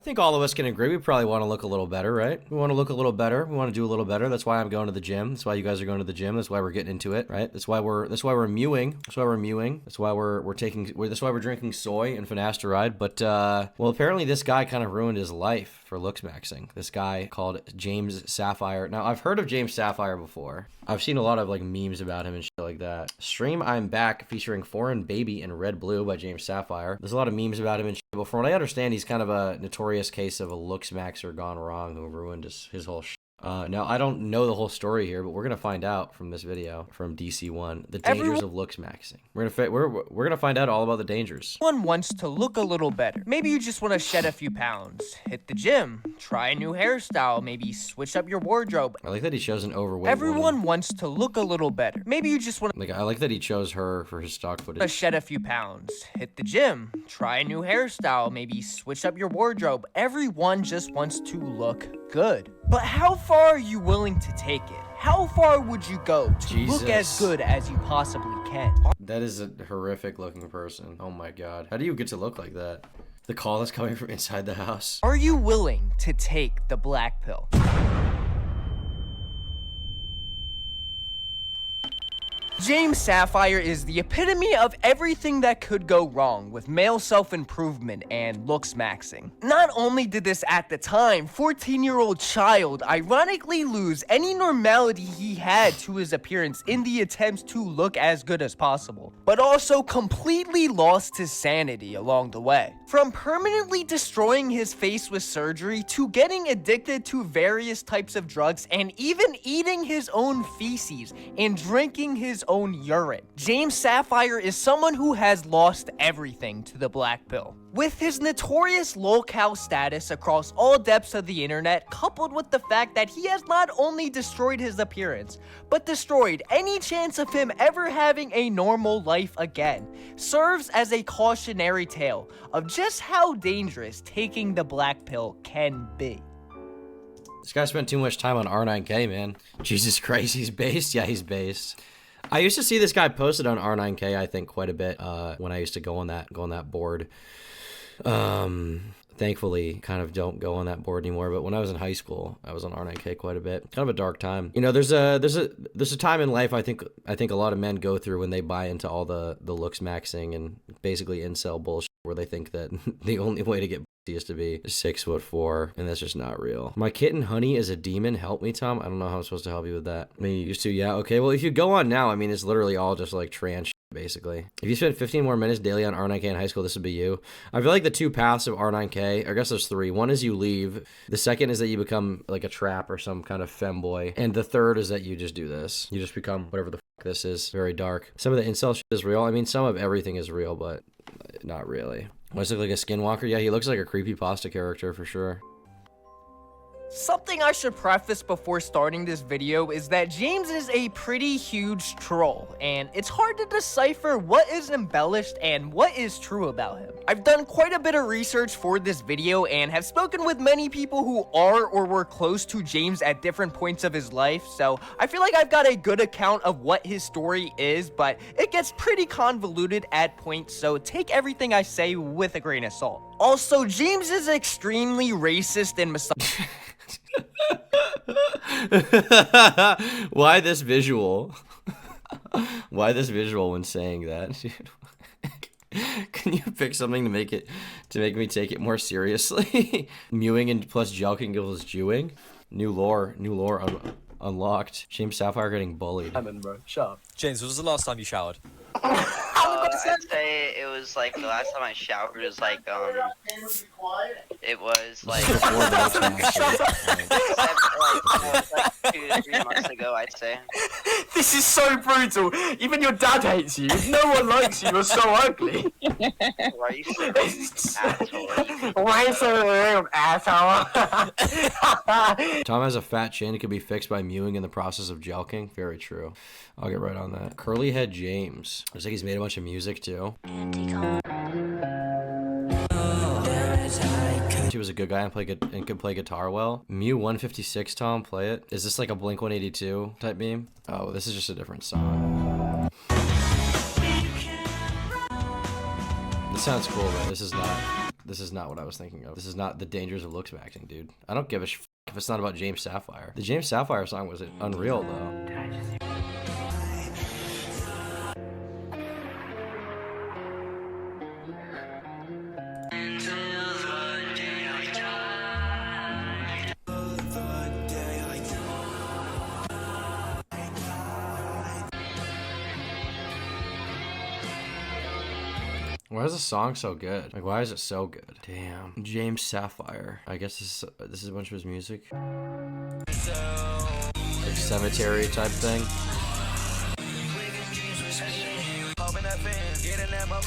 I think all of us can agree we probably want to look a little better, right? We want to look a little better. We want to do a little better. That's why I'm going to the gym. That's why you guys are going to the gym. That's why we're getting into it, right? That's why we're mewing. That's why we're mewing. That's why that's why we're drinking soy and finasteride. But well, apparently this guy kind of ruined his life for looks maxing. This guy called James Sapphire. Now, I've heard of James Sapphire before. I've seen a lot of like memes about him and shit like that. Stream I'm Back featuring Foreign Baby in Red Blue by James Sapphire. There's a lot of memes about him and shit, but from what I understand, he's kind of a notorious case of a looks maxer gone wrong who ruined his whole shit. Now, I don't know the whole story here, but we're going to find out from this video from DC1 the dangers of looks maxing. We're gonna find out all about the dangers. Everyone wants to look a little better. Maybe you just want to shed a few pounds. Hit the gym. Try a new hairstyle. Maybe switch up your wardrobe. I like that he chose an overweight Everyone woman. wants to look a little better. Maybe you just want I like that he chose her for his stock to footage. shed a few pounds. Hit the gym. Try a new hairstyle. Maybe switch up your wardrobe. Everyone just wants to look good. But how far are you willing to take it? How far would you go to look as good as you possibly can? That is a horrific looking person. Oh my god. How do you get to look like that? The call is coming from inside the house. Are you willing to take the black pill? James Sapphire is the epitome of everything that could go wrong with male self-improvement and looks maxing. Not only did this at the time 14-year-old child ironically lose any normality he had to his appearance in the attempts to look as good as possible, but also completely lost his sanity along the way. From permanently destroying his face with surgery to getting addicted to various types of drugs and even eating his own feces and drinking his own urine. James Sapphire is someone who has lost everything to the black pill. With his notorious lolcow status across all depths of the internet, coupled with the fact that he has not only destroyed his appearance, but destroyed any chance of him ever having a normal life again, serves as a cautionary tale of just how dangerous taking the black pill can be. This guy spent too much time on R9K, man. Jesus Christ, he's based? Yeah, he's based. I used to see this guy posted on R9K, I think, quite a bit when I used to go on that board. Thankfully, kind of don't go on that board anymore. But when I was in high school, I was on R9K quite a bit. Kind of a dark time. You know, there's a time in life I think a lot of men go through when they buy into all the looks maxing and basically incel bullshit, where they think that the only way to get is to be 6'4", and that's just not real. My kitten Honey is a demon. Help me, Tom. I don't know how I'm supposed to help you with that. I mean, you used to, yeah, okay. Well, if you go on now, I mean, it's literally all just like trans shit, basically. If you spent 15 more minutes daily on R9K in high school, this would be you. I feel like the two paths of R9K, I guess there's three. One is you leave. The second is that you become like a trap or some kind of femboy. And the third is that you just do this. You just become whatever the fuck this is. Very dark. Some of the incel shit is real. I mean, some of everything is real, but not really. Does he look like a skinwalker? Yeah, he looks like a creepypasta character for sure. Something I should preface before starting this video is that James is a pretty huge troll, and it's hard to decipher what is embellished and what is true about him. I've done quite a bit of research for this video and have spoken with many people who are or were close to James at different points of his life, so I feel like I've got a good account of what his story is, but it gets pretty convoluted at points, so take everything I say with a grain of salt. Also, James is extremely racist and misogynist. Why this visual? Why this visual when saying that? Can you pick something to make me take it more seriously? Mewing and plus joking equals Jewing. New lore unlocked. James Sapphire getting bullied. I'm in, bro. Shut up. James, when was the last time you showered? I'd say it was like the last time I showered was like it was like, like 2 to 3 months ago, I'd say. This is so brutal. Even your dad hates you. No one likes you. You're so ugly. Why are you so asshole? Why are you so rude, asshole? Tom has a fat chin. It could be fixed by mewing in the process of jelking. Very true. I'll get right on that. Curly head James. Looks like he's made a bunch of music too. He was a good guy and could play guitar well. Mew 156, Tom, play it. Is this like a Blink 182 type meme? Oh, this is just a different song. This sounds cool, but this is not. This is not what I was thinking of. This is not the dangers of looks maxing, dude. I don't give a if it's not about James Sapphire. The James Sapphire song was unreal, though. Why is the song so good? Like, why is it so good? Damn. James Sapphire. I guess this is a bunch of his music. Like cemetery type thing.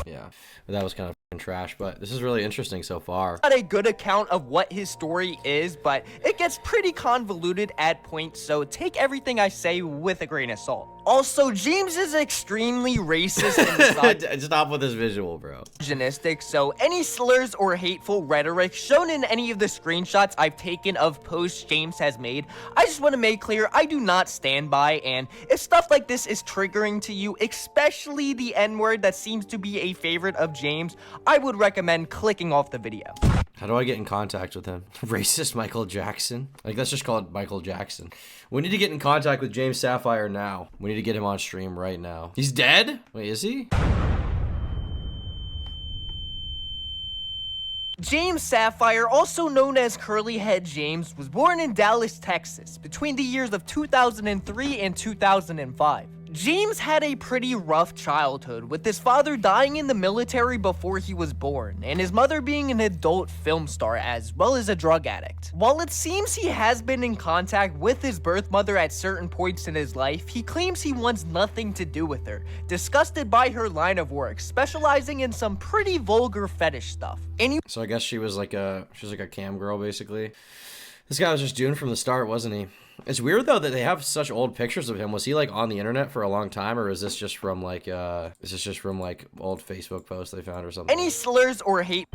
Yeah, but that was kind of trash, but this is really interesting so far. Not a good account of what his story is, but it gets pretty convoluted at points, so take everything I say with a grain of salt. Also, James is extremely racist and Stop with this visual, bro. misogynistic, so any slurs or hateful rhetoric shown in any of the screenshots I've taken of posts James has made, I just want to make clear I do not stand by, and if stuff like this is triggering to you, especially the N-word that seems to be a favorite of James, I would recommend clicking off the video. How do I get in contact with him? Racist Michael Jackson? Like, let's just call it Michael Jackson. We need to get in contact with James Sapphire now. We need to get him on stream right now. He's dead? Wait, is he? James Sapphire, also known as Curly Head James, was born in Dallas, Texas, between the years of 2003 and 2005. James had a pretty rough childhood, with his father dying in the military before he was born, and his mother being an adult film star as well as a drug addict. While it seems he has been in contact with his birth mother at certain points in his life, he claims he wants nothing to do with her, disgusted by her line of work, specializing in some pretty vulgar fetish stuff. So I guess she was like a cam girl, basically. This guy was just doomed from the start, wasn't he? It's weird though that they have such old pictures of him. Was he like on the internet for a long time, or is this just from like old Facebook posts they found or something? Any slurs or hate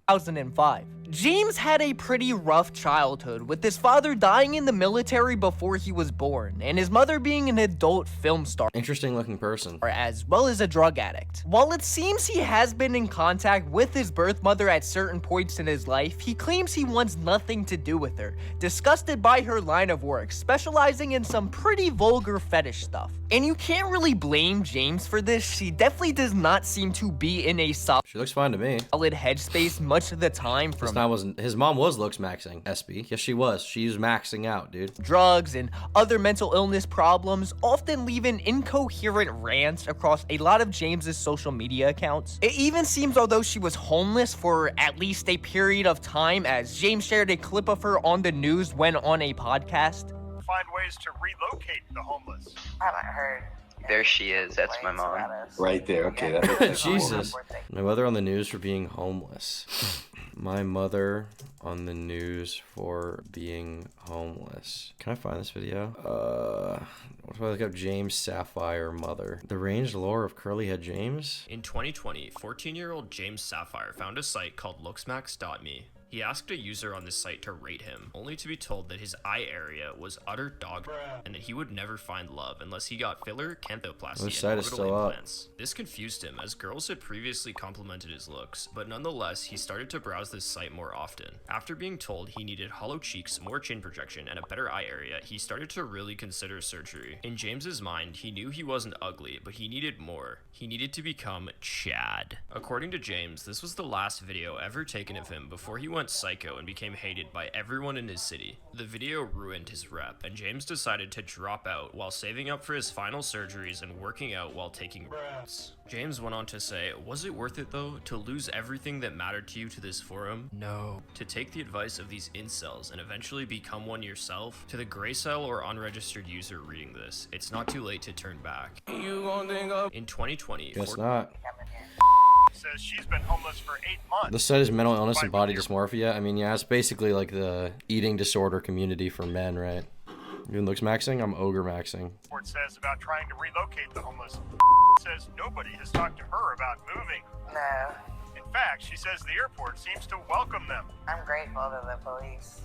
2005. James had a pretty rough childhood, with his father dying in the military before he was born, and his mother being an adult film star. Interesting looking person. As well as a drug addict. While it seems he has been in contact with his birth mother at certain points in his life, he claims he wants nothing to do with her, disgusted by her line of work, specializing in some pretty vulgar fetish stuff. And you can't really blame James for this. She definitely does not seem to be in a She looks fine to me. solid headspace much of the time, from his mom was looks maxing. SB. Yes, she was. She was maxing out, dude. drugs and other mental illness problems, often leaving incoherent rants across a lot of James's social media accounts. It even seems although she was homeless for at least a period of time, as James shared a clip of her on the news when on a podcast. Find ways to relocate the homeless. I haven't heard. There she is. That's my mom. Right there. Okay, that makes sense. Jesus. My mother on the news for being homeless. My mother on the news for being homeless. Can I find this video? What if I look up James Sapphire mother? The ranged lore of Curly Head James? In 2020, 14-year-old James Sapphire found a site called looksmax.me. He asked a user on this site to rate him, only to be told that his eye area was utter dog and that he would never find love unless he got filler, canthoplasty, This site and is orbital still up. implants. This confused him, as girls had previously complimented his looks, but nonetheless, he started to browse this site more often. After being told he needed hollow cheeks, more chin projection, and a better eye area, he started to really consider surgery. In James's mind, he knew he wasn't ugly, but he needed more. He needed to become Chad. According to James, this was the last video ever taken of him before he went psycho and became hated by everyone in his city. The video ruined his rep, and James decided to drop out while saving up for his final surgeries and working out while taking breaths. James went on to say, "Was it worth it though, to lose everything that mattered to you to this forum? No. To take the advice of these incels and eventually become one yourself? To the gray cell or unregistered user reading this, it's not too late to turn back." In 2020, Guess not. Says she's been homeless for 8 months. This site is mental illness and body dysmorphia. I mean, yeah, it's basically like the eating disorder community for men, right? Even looks maxing? I'm ogre maxing. Report says about trying to relocate the homeless. Says nobody has talked to her about moving. No, In fact, she says the airport seems to welcome them. I'm grateful to the police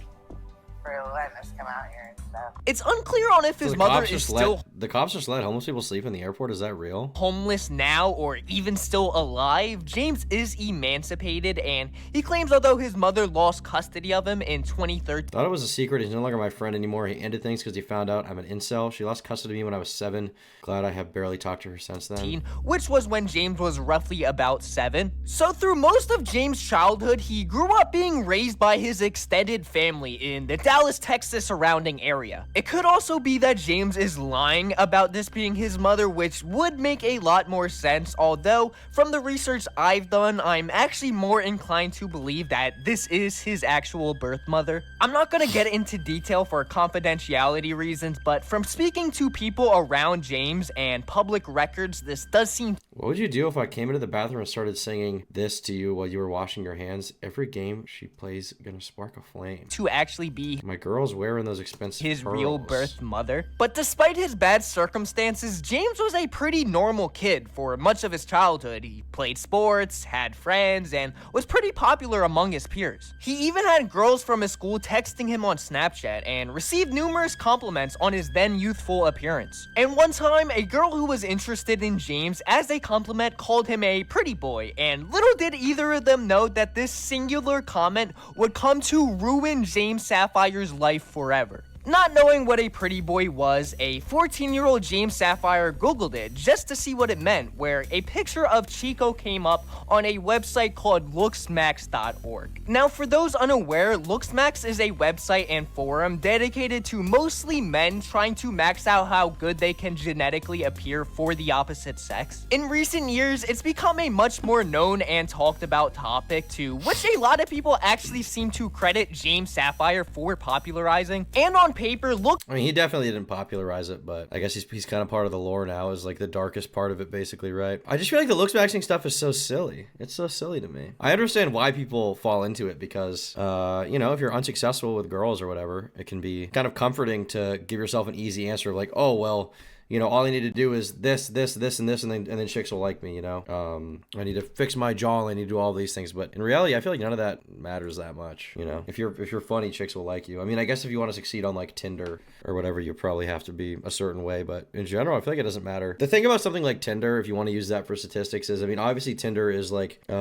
for letting us come out here and stuff. It's unclear on if his mother is still the cops just let homeless people sleep in the airport. Is that real? homeless now or even still alive. James is emancipated, and he claims although his mother lost custody of him in 2013, Thought it was a secret. He's no longer my friend anymore. He ended things because he found out I'm an incel. She lost custody of me when I was 7. Glad I have barely talked to her since then. which was when James was roughly about 7. So through most of James' childhood, he grew up being raised by his extended family in the Dallas, Texas surrounding area. It could also be that James is lying about this being his mother, which would make a lot more sense, although from the research I've done, I'm actually more inclined to believe that this is his actual birth mother. I'm not gonna get into detail for confidentiality reasons, but from speaking to people around James and public records, this does seem. What would you do if I came into the bathroom and started singing this to you while you were washing your hands? Every game she plays gonna spark a flame. To actually be My girl's wearing those expensive his pearls. real birth mother. But despite his bad circumstances, James was a pretty normal kid for much of his childhood. He played sports, had friends, and was pretty popular among his peers. He even had girls from his school texting him on Snapchat and received numerous compliments on his then youthful appearance. And one time, a girl who was interested in James as a compliment called him a pretty boy, and little did either of them know that this singular comment would come to ruin James Sapphire's life forever. Not knowing what a pretty boy was, a 14-year-old James Sapphire Googled it just to see what it meant, where a picture of Chico came up on a website called looksmax.org. Now, for those unaware, Looksmax is a website and forum dedicated to mostly men trying to max out how good they can genetically appear for the opposite sex. In recent years, it's become a much more known and talked about topic, to which a lot of people actually seem to credit James Sapphire for popularizing. And on paper, I mean, he definitely didn't popularize it, but I guess he's kind of part of the lore now, is like the darkest part of it, basically, right? I just feel like the looks maxing stuff is so silly. It's so silly to me. I understand why people fall into it because, you know, if you're unsuccessful with girls or whatever, it can be kind of comforting to give yourself an easy answer of like, oh, well, you know, all I need to do is this, and this, and then chicks will like me, you know? I need to fix my jaw, I need to do all these things, but in reality, I feel like none of that matters that much, you know? If you're funny, chicks will like you. I mean, I guess if you want to succeed on, like, Tinder or whatever, you probably have to be a certain way, but in general, I feel like it doesn't matter. The thing about something like Tinder, if you want to use that for statistics, is, I mean, obviously Tinder is, like, you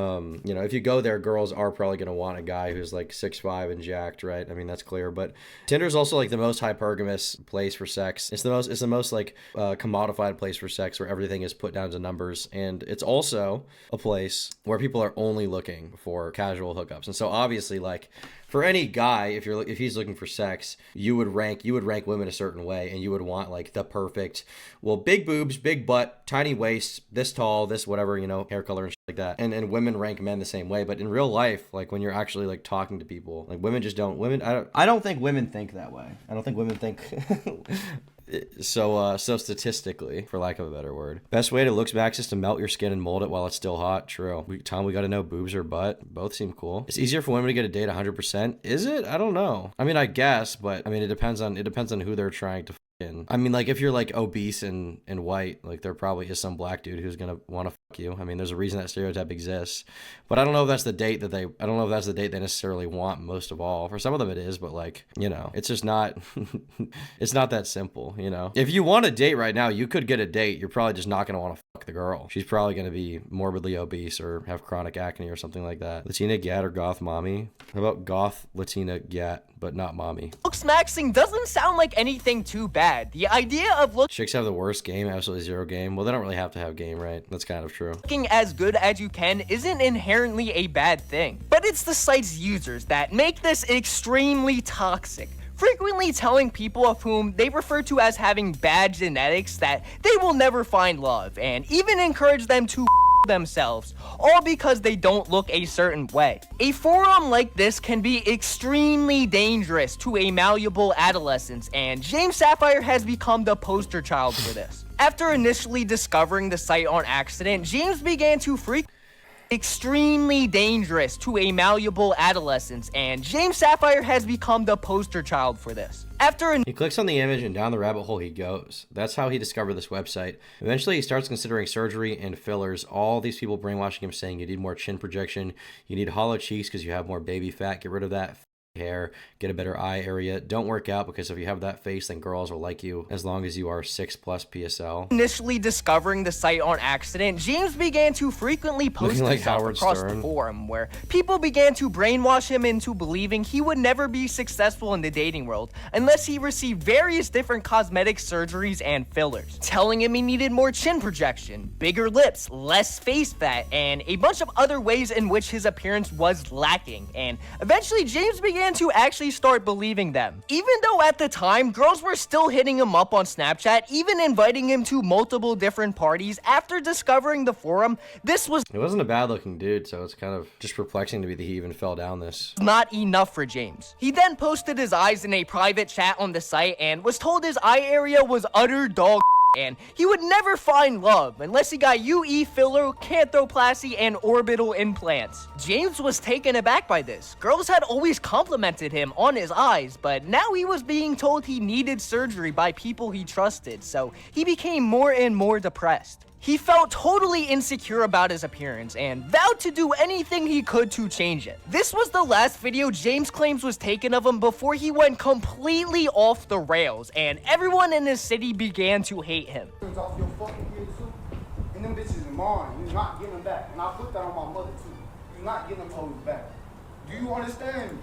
know, if you go there, girls are probably going to want a guy who's, like, 6'5" and jacked, right? I mean, that's clear, but Tinder is also, like, the most hypergamous place for sex. It's the most like, commodified place for sex where everything is put down to numbers, and it's also a place where people are only looking for casual hookups. And so obviously, like, for any guy, if he's looking for sex, you would rank women a certain way, and you would want like the perfect, well, big boobs, big butt, tiny waist, this tall, this whatever, you know, hair color and shit like that. And women rank men the same way. But in real life, like when you're actually like talking to people, like women just don't. I don't think women think that way. I don't think women think. So statistically, for lack of a better word, best way to looks max is to melt your skin and mold it while it's still hot. True. Tom, we got to know boobs or butt. Both seem cool. It's easier for women to get a date 100%. Is it? I don't know. I mean, I guess, but I mean, it depends on who they're trying to. I mean, like, if you're like obese and white, like there probably is some black dude who's gonna want to fuck you. I mean, there's a reason that stereotype exists, but I don't know if that's the date that they necessarily want most of all. For some of them it is, but like, you know, it's just not it's not that simple, you know. If you want a date right now, you could get a date. You're probably just not gonna want to fuck the girl. She's probably gonna be morbidly obese or have chronic acne or something like that. Latina gat or goth mommy? How about goth Latina gat but not mommy? looks maxing doesn't sound like anything too bad. The idea of Chicks have the worst game, absolutely zero game. Well, they don't really have to have game, right? That's kind of true. looking as good as you can isn't inherently a bad thing, but it's the site's users that make this extremely toxic, frequently telling people of whom they refer to as having bad genetics that they will never find love, and even encourage them to themselves, all because they don't look a certain way. A forum like this can be extremely dangerous to a malleable adolescent, and James Sapphire has become the poster child for this. After initially discovering the site on accident, James began to extremely dangerous to a malleable adolescent, and James Sapphire has become the poster child for this. He clicks on the image and down the rabbit hole he goes. That's how he discovered this website. Eventually, he starts considering surgery and fillers. All these people brainwashing him, saying you need more chin projection, you need hollow cheeks because you have more baby fat, get rid of that hair, get a better eye area. Don't work out, because if you have that face, then girls will like you as long as you are 6+ PSL. Initially discovering the site on accident, James began to frequently post Looking like himself Howard across Stern. the forum, where people began to brainwash him into believing he would never be successful in the dating world unless he received various different cosmetic surgeries and fillers, telling him he needed more chin projection, bigger lips, less face fat, and a bunch of other ways in which his appearance was lacking. And eventually James began to actually start believing them. Even though at the time, girls were still hitting him up on Snapchat, even inviting him to multiple different parties. After discovering the forum, this was It wasn't a bad looking dude, so it's kind of just perplexing to me that he even fell down this. not enough for James. He then posted his eyes in a private chat on the site and was told his eye area was utter dog and he would never find love unless he got UE filler, canthoplasty, and orbital implants. James was taken aback by this. Girls had always complimented him on his eyes, but now he was being told he needed surgery by people he trusted, so he became more and more depressed. He felt totally insecure about his appearance and vowed to do anything he could to change it. This was the last video James claims was taken of him before he went completely off the rails and everyone in his city began to hate him. Off your fucking kids too, and them bitches is mine. You're not getting them back, and I put that on my mother too. You're not getting them hoes back. Do you understand me?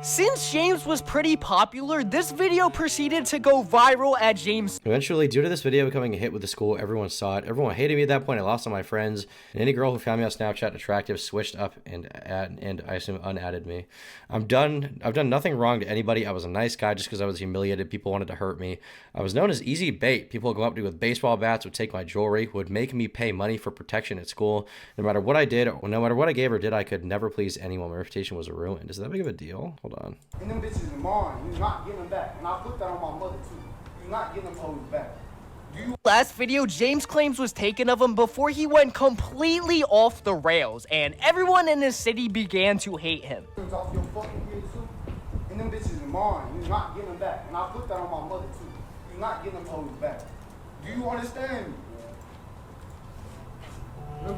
Since James was pretty popular, this video proceeded to go viral at James. Eventually, due to this video becoming a hit with the school, everyone saw it. Everyone hated me at that point. I lost all my friends. And any girl who found me on Snapchat attractive switched up and I assume unadded me. I've done nothing wrong to anybody. I was a nice guy just because I was humiliated. People wanted to hurt me. I was known as easy bait. People would go up to me with baseball bats, would take my jewelry, would make me pay money for protection at school. No matter what I did, or no matter what I gave or did, I could never please anyone. My reputation was ruined. Is that big of a deal? Hold on. And them bitches is mine. You're not getting them back, and I put that on my mother too. You're not getting them hoes back. Last video James claims was taken of him before he went completely off the rails and everyone in his city began to hate him. Off your fucking kids too, and them bitches is mine. You're not getting them back, and I put that on my mother too. You're not getting them hoes back. Do you understand me?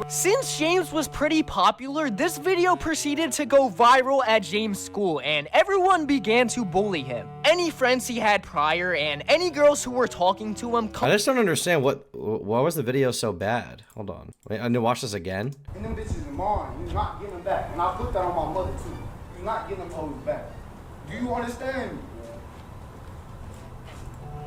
Since James was pretty popular, this video proceeded to go viral at James' school and everyone began to bully him. Any friends he had prior and any girls who were talking to him. I just don't understand why was the video so bad? Hold on. Wait, I need to watch this again. And them bitches is mine. You're not getting them back, and I put that on my mother too. You're not getting them hoes back. Do you understand me?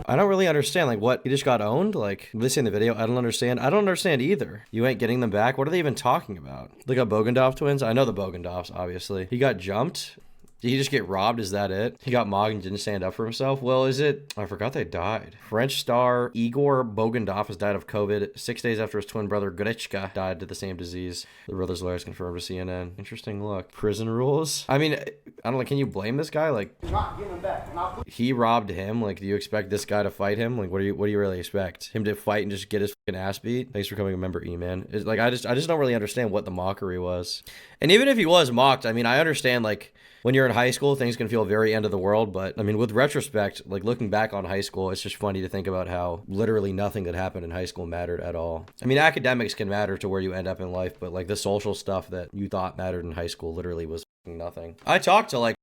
I don't really understand, like, what, he just got owned? Like, this in the video, I don't understand. I don't understand either. You ain't getting them back? What are they even talking about? Look at Bogendorf twins? I know the Bogendorfs, obviously. He got jumped? Did he just get robbed? Is that it? He got mogged and didn't stand up for himself? Well, is it? I forgot they died. French star Igor Bogendorf has died of COVID 6 days after his twin brother Grechka died to the same disease. The brother's lawyers confirmed to CNN. Interesting look. Prison rules? I mean, I don't know, can you blame this guy? Like, Not getting them back, and I put he robbed him. Like, do you expect this guy to fight him? Like, what do you really expect? Him to fight and just get his fucking ass beat? Thanks for coming a member, E-Man. It's like, I just don't really understand what the mockery was. And even if he was mocked, I mean, I understand, like, when you're in high school, things can feel very end of the world, but I mean, with retrospect, like looking back on high school, it's just funny to think about how literally nothing that happened in high school mattered at all. I mean, academics can matter to where you end up in life, but like the social stuff that you thought mattered in high school literally was nothing. I talked to like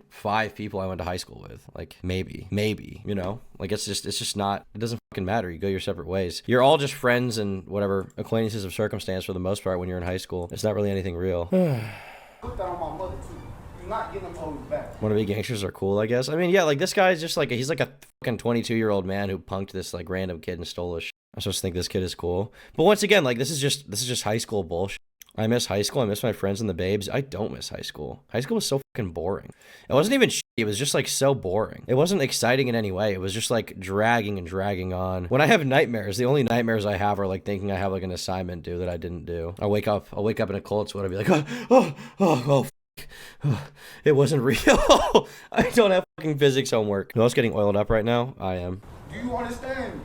5 people I went to high school with, like maybe, you know, like it's just not, it doesn't fucking matter. You go your separate ways. You're all just friends and whatever acquaintances of circumstance for the most part when you're in high school. It's not really anything real. put that on my mother too. You're not getting them hoes back. Wannabe gangsters are cool, I guess. I mean, yeah, like this guy's just like, he's like a fucking 22-year-old man who punked this like random kid and stole his shit. I'm supposed to think this kid is cool. But once again, like this is just high school bullshit. I miss high school. I miss my friends and the babes. I don't miss high school. High school was so fucking boring. It wasn't even shit. It was just like so boring. It wasn't exciting in any way. It was just like dragging and dragging on. When I have nightmares, the only nightmares I have are like thinking I have like an assignment due that I didn't do. I'll wake up in a cold sweat. I'll be like, oh, it wasn't real. I don't have fucking physics homework. You know what's getting oiled up right now? I am. Do you understand?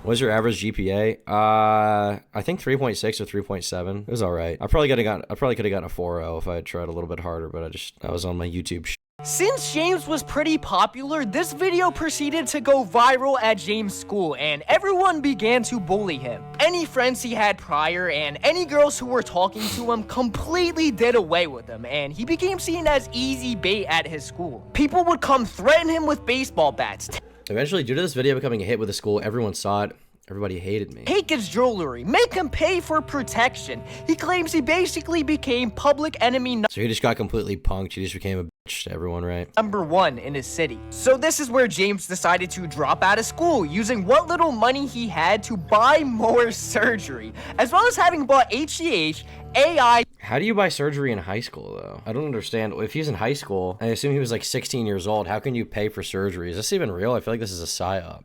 What's your average GPA? I think 3.6 or 3.7. It was all right. I probably could have gotten a 4.0 if I had tried a little bit harder, but I was on my YouTube Since James was pretty popular, this video proceeded to go viral at James' school, and everyone began to bully him. Any friends he had prior and any girls who were talking to him completely did away with him, and he became seen as easy bait at his school. People would come threaten him with baseball bats, Eventually, due to this video becoming a hit with the school, everyone saw it. Everybody hated me. take his jewelry, make him pay for protection. He claims he basically became public enemy So he just got completely punked. He just became a bitch to everyone, right? number 1 in his city. So this is where James decided to drop out of school, using what little money he had to buy more surgery, as well as having bought HGH, AI. How do you buy surgery in high school, though? I don't understand. If he's in high school, I assume he was like 16 years old, how can you pay for surgery? Is this even real? I feel like this is a psyop.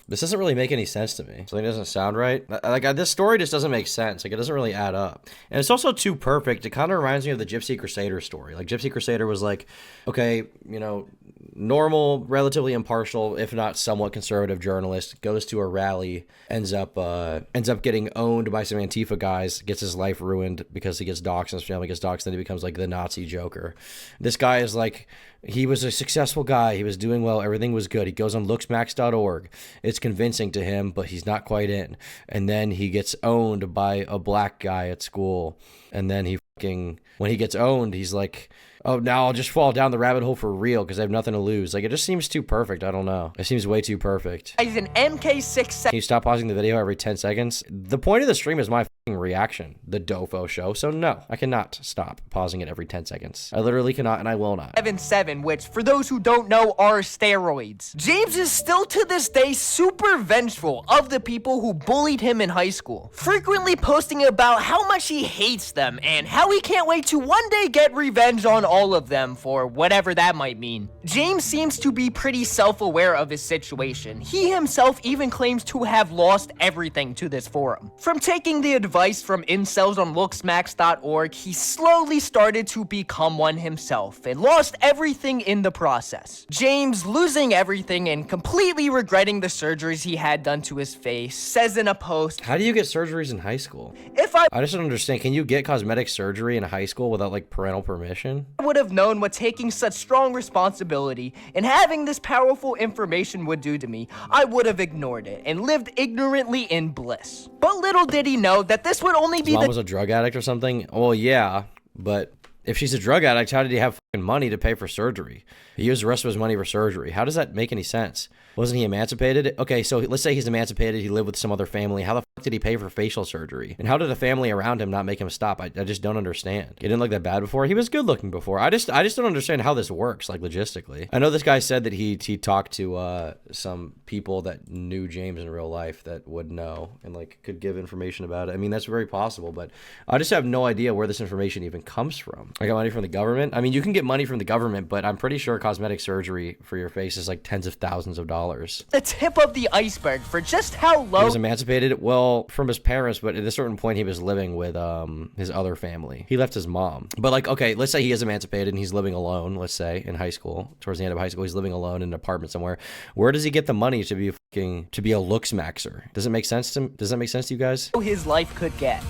This doesn't really make any sense to me. Something doesn't sound right. Like, this story just doesn't make sense. Like, it doesn't really add up. And it's also too perfect. It kind of reminds me of the Gypsy Crusader story. Like, Gypsy Crusader was like, okay, you know, normal, relatively impartial, if not somewhat conservative journalist, goes to a rally, ends up getting owned by some Antifa guys, gets his life ruined because he gets doxxed and his family gets doxxed, then he becomes like the Nazi Joker. This guy is like, he was a successful guy, he was doing well, everything was good. He goes on looksmax.org. It's convincing to him, but he's not quite in. And then he gets owned by a black guy at school. And then when he gets owned, he's like, oh, now I'll just fall down the rabbit hole for real because I have nothing to lose. Like, it just seems too perfect. I don't know. It seems way too perfect. He's an MK6. Can you stop pausing the video every 10 seconds? The point of the stream is my reaction, the Dofo show. So no, I cannot stop pausing it every 10 seconds. I literally cannot, and I will not. 7, which for those who don't know are steroids. James is still to this day super vengeful of the people who bullied him in high school, frequently posting about how much he hates them and how he can't wait to one day get revenge on all of them for whatever that might mean. James seems to be pretty self-aware of his situation. He himself even claims to have lost everything to this forum. From taking the advice from incels on looksmax.org, he slowly started to become one himself and lost everything in the process. James, losing everything and completely regretting the surgeries he had done to his face, says in a post, how do you get surgeries in high school? If I just don't understand. Can you get cosmetic surgery in high school without like parental permission? I would have known what taking such strong responsibility and having this powerful information would do to me, I would have ignored it and lived ignorantly in bliss. But little did he know that this would only be His mom was a drug addict or something? Well, yeah, but if she's a drug addict, how did he have fucking money to pay for surgery? He used the rest of his money for surgery. How does that make any sense? Wasn't he emancipated? Okay, so let's say he's emancipated. He lived with some other family. How the fuck did he pay for facial surgery? And how did the family around him not make him stop? I just don't understand. He didn't look that bad before. He was good looking before. I just don't understand how this works, like logistically. I know this guy said that he talked to some people that knew James in real life that would know and like could give information about it. I mean, that's very possible, but I just have no idea where this information even comes from. I got money from the government. I mean, you can get money from the government, but I'm pretty sure cosmetic surgery for your face is like tens of thousands of dollars. the tip of the iceberg for just how low He was emancipated, well, from his parents, but at a certain point he was living with his other family. He left his mom. But like, okay, let's say he is emancipated and he's living alone, let's say, in high school. Towards the end of high school, he's living alone in an apartment somewhere. Where does he get the money to be a looks maxer? Does that make sense to you guys? his life could get.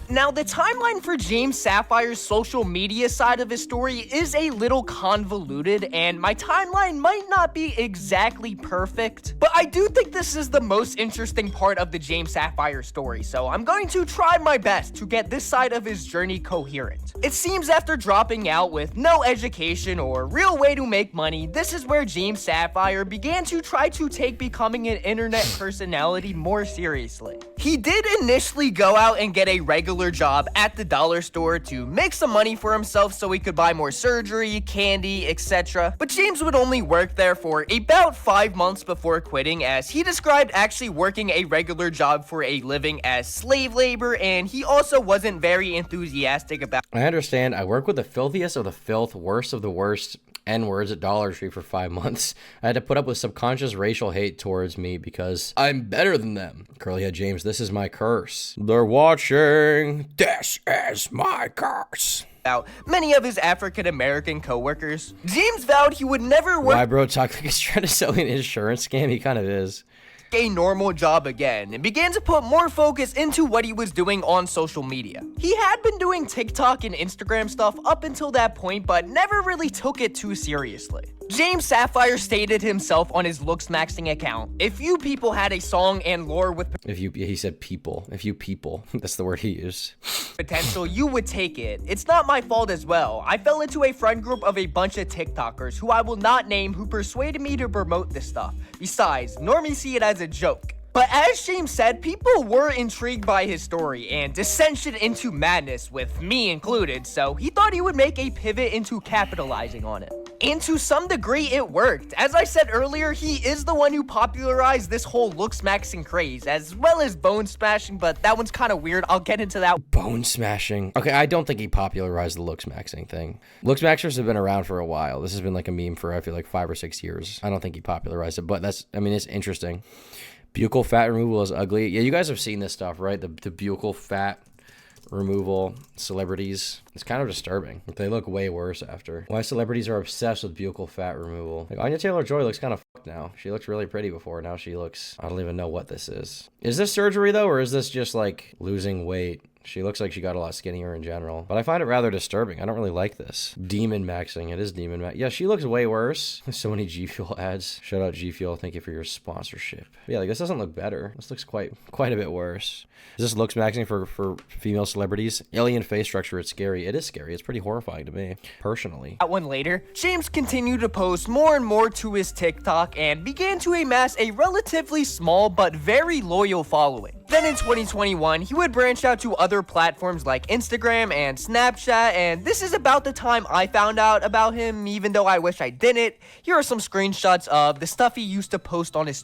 Now, the timeline for James Sapphire's social media side of his story is a little convoluted, and my timeline might not be exactly perfect, but I do think this is the most interesting part of the James Sapphire story, so I'm going to try my best to get this side of his journey coherent. It seems after dropping out with no education or real way to make money, this is where James Sapphire began to try to take becoming an internet personality more seriously. He did initially go out and get a regular job at the dollar store to make some money for himself so he could buy more surgery, candy, etc. But James would only work there for about 5 months before quitting, as he described actually working a regular job for a living as slave labor, and he also wasn't very enthusiastic about. I understand. I work with the filthiest of the filth, worst of the worst N-words at Dollar Tree for 5 months. I had to put up with subconscious racial hate towards me because I'm better than them. Curly head James, this is my curse. They're watching. This is my curse. About many of his African-American co-workers. James vowed he would never work. Why, bro? Talk like he's trying to sell me an insurance scam. He kind of is. a normal job again and began to put more focus into what he was doing on social media. He had been doing TikTok and Instagram stuff up until that point, but never really took it too seriously. James Sapphire stated himself on his looks maxing account, "If you people had a song and lore with he said people. If you people, that's the word he used. potential, you would take it. It's not my fault as well. I fell into a friend group of a bunch of TikTokers who I will not name who persuaded me to promote this stuff. Besides, normies see it as a joke." But as James said, people were intrigued by his story and dissension into madness, with me included, so he thought he would make a pivot into capitalizing on it. And to some degree, it worked. As I said earlier, he is the one who popularized this whole looks maxing craze, as well as bone smashing, but that one's kind of weird. I'll get into that. Bone smashing. Okay, I don't think he popularized the looks maxing thing. Looks maxers have been around for a while. This has been like a meme for, I feel like, 5 or 6 years. I don't think he popularized it, but that's, I mean, it's interesting. Buccal fat removal is ugly. Yeah, you guys have seen this stuff, right? The buccal fat removal celebrities. It's kind of disturbing. They look way worse after. Why celebrities are obsessed with buccal fat removal. Like, Anya Taylor-Joy looks kind of fucked now. She looked really pretty before. Now she looks... I don't even know what this is. Is this surgery, though, or is this just, like, losing weight? She looks like she got a lot skinnier in general. But I find it rather disturbing. I don't really like this. Demon maxing. It is demon max. Yeah, she looks way worse. So many G Fuel ads. Shout out G Fuel. Thank you for your sponsorship. But yeah, like, this doesn't look better. This looks quite a bit worse. Is this looks maxing for female celebrities? Alien face structure. It's scary. It is scary. It's pretty horrifying to me, personally. That one later, James continued to post more and more to his TikTok and began to amass a relatively small but very loyal following. Then in 2021, he would branch out to other platforms like Instagram and Snapchat, and this is about the time I found out about him, even though I wish I didn't. Here are some screenshots of the stuff he used to post on his...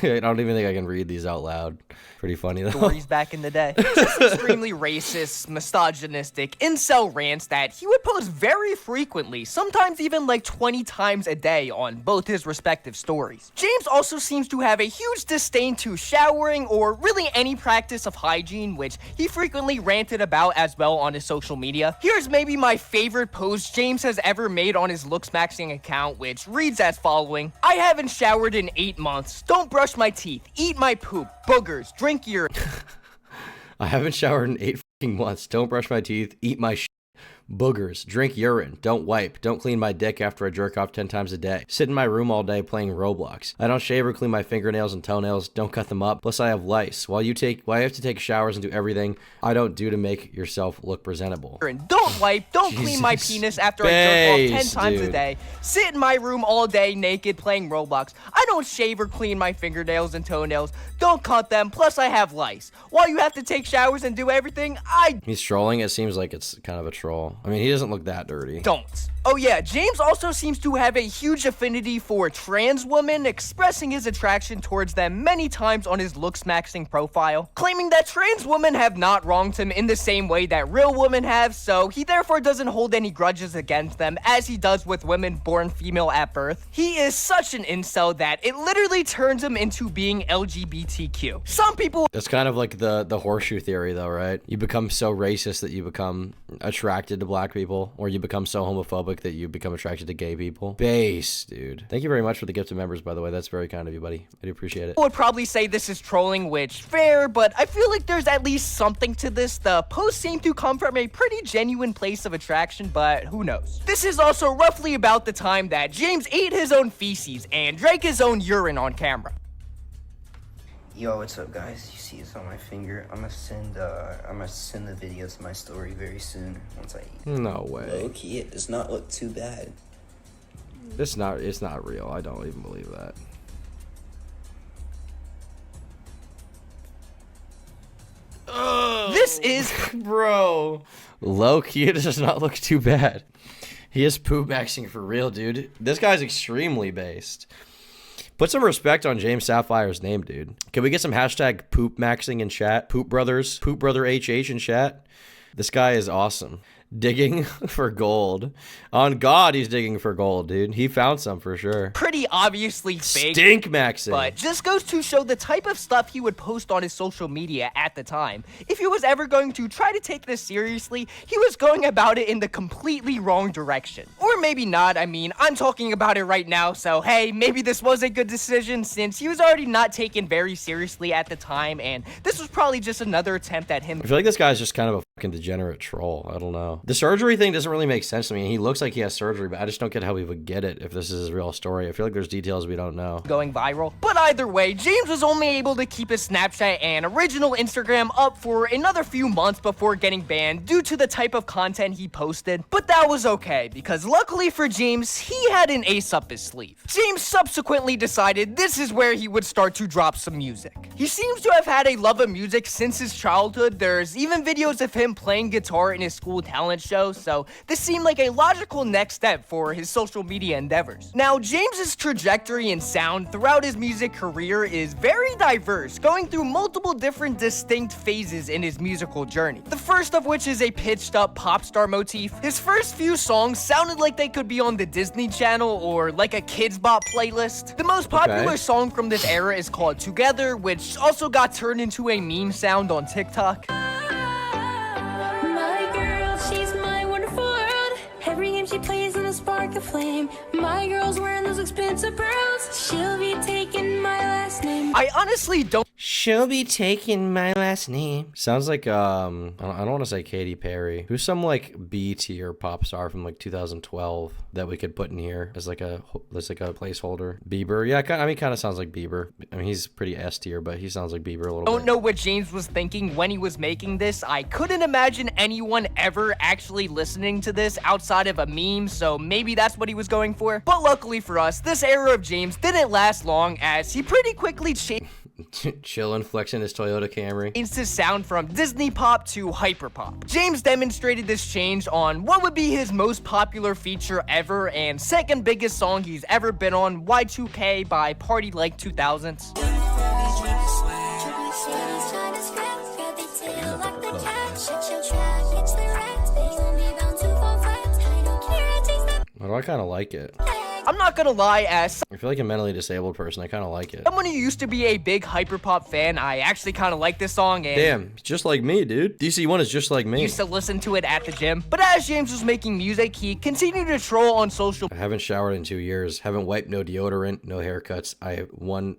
I don't even think I can read these out loud. Pretty funny, though. Stories back in the day. Just extremely racist, misogynistic, incel rants that he would post very frequently, sometimes even like 20 times a day on both his respective stories. James also seems to have a huge disdain to showering or really any practice of hygiene, which he frequently ranted about as well on his social media. Here's maybe my favorite post James has ever made on his looks maxing account, which reads as following: "I haven't showered in 8 months. Don't brush my teeth, eat my poop, boogers, drink your..." I haven't showered in 8 fucking months. Don't brush my teeth, eat my shit. Boogers, drink urine, don't wipe, don't clean my dick after I jerk off 10 times a day, sit in my room all day playing Roblox. I don't shave or clean my fingernails and toenails, don't cut them up, plus I have lice. While you have to take showers and do everything I don't do to make yourself look presentable. Don't wipe, don't clean my penis after I jerk off 10 times a day, sit in my room all day naked playing Roblox. I don't shave or clean my fingernails and toenails, don't cut them, plus I have lice. While you have to take showers and do everything, He's trolling. It seems like it's kind of a troll. I mean, he doesn't look that dirty. don't. Oh yeah, James also seems to have a huge affinity for trans women, expressing his attraction towards them many times on his looks maxing profile, claiming that trans women have not wronged him in the same way that real women have, so he therefore doesn't hold any grudges against them as he does with women born female at birth. He is such an incel that it literally turns him into being LGBTQ. Some people... That's kind of like the horseshoe theory, though, right? You become so racist that you become attracted to black people, or you become so homophobic that you become attracted to gay people. Base, dude. Thank you very much for the gift of members, by the way. That's very kind of you, buddy. I do appreciate it. I would probably say this is trolling, which fair, but I feel like there's at least something to this. The posts seem to come from a pretty genuine place of attraction, but who knows? This is also roughly about the time that James ate his own feces and drank his own urine on camera. Yo, what's up, guys? You see this on my finger? I'm gonna send the video to my story very soon once I eat. No way. Low key, it does not look too bad. It's not real. I don't even believe that. This is... Bro. Low key, it does not look too bad. He is poop maxing for real, dude. This guy's extremely based. Put some respect on James Sapphire's name, dude. Can we get some hashtag poop maxing in chat? Poop brothers, poop brother HH in chat. This guy is awesome. Digging for gold. On God, he's digging for gold, dude. He found some for sure. Pretty obviously fake. Stink maxing. But just goes to show the type of stuff he would post on his social media at the time. If he was ever going to try to take this seriously, he was going about it in the completely wrong direction. Or maybe not. I mean, I'm talking about it right now, so hey, maybe this was a good decision since he was already not taken very seriously at the time, and this was probably just another attempt at him. I feel like this guy's just kind of a fucking degenerate troll. I don't know. The surgery thing doesn't really make sense to me. He looks like he has surgery, but I just don't get how he would get it if this is his real story. I feel like there's details we don't know. Going viral. But either way, James was only able to keep his Snapchat and original Instagram up for another few months before getting banned due to the type of content he posted. But that was okay, because luckily for James, he had an ace up his sleeve. James subsequently decided this is where he would start to drop some music. He seems to have had a love of music since his childhood. There's even videos of him playing guitar in his school talent show, so this seemed like a logical next step for his social media endeavors. Now, James's trajectory and sound throughout his music career is very diverse, going through multiple different distinct phases in his musical journey. The first of which is a pitched up pop star motif. His first few songs sounded like they could be on the Disney Channel or like a Kids Bop playlist. The most popular song from this era is called Together, which also got turned into a meme sound on TikTok. She plays in a spark of flame. My girl's wearing those expensive pearls. She'll be taking my last name. I honestly don't. She'll be taking my last name. Sounds like I don't want to say Katy Perry. Who's some like B tier pop star from like 2012 that we could put in here as like a placeholder? Bieber. Yeah, I mean, kind of sounds like Bieber. I mean, he's pretty S tier, but he sounds like Bieber a little bit. Don't know what James was thinking when he was making this. I couldn't imagine anyone ever actually listening to this outside of a meme, so maybe that's what he was going for. But luckily for us, this era of James didn't last long, as he pretty quickly changed chillin', flexing his Toyota Camry. Changed his sound from Disney pop to hyper pop. James demonstrated this change on what would be his most popular feature ever and second biggest song he's ever been on, Y2K by Party Like 2000s. Well, I kind of like it. I'm not gonna lie, as I feel like a mentally disabled person, I kind of like it. someone who used to be a big hyperpop fan, I actually kind of like this song and Damn, just like me, dude. DC1 is just like me. used to listen to it at the gym. But as James was making music, he continued to troll on social I haven't showered in 2 years. Haven't wiped, no deodorant, no haircuts.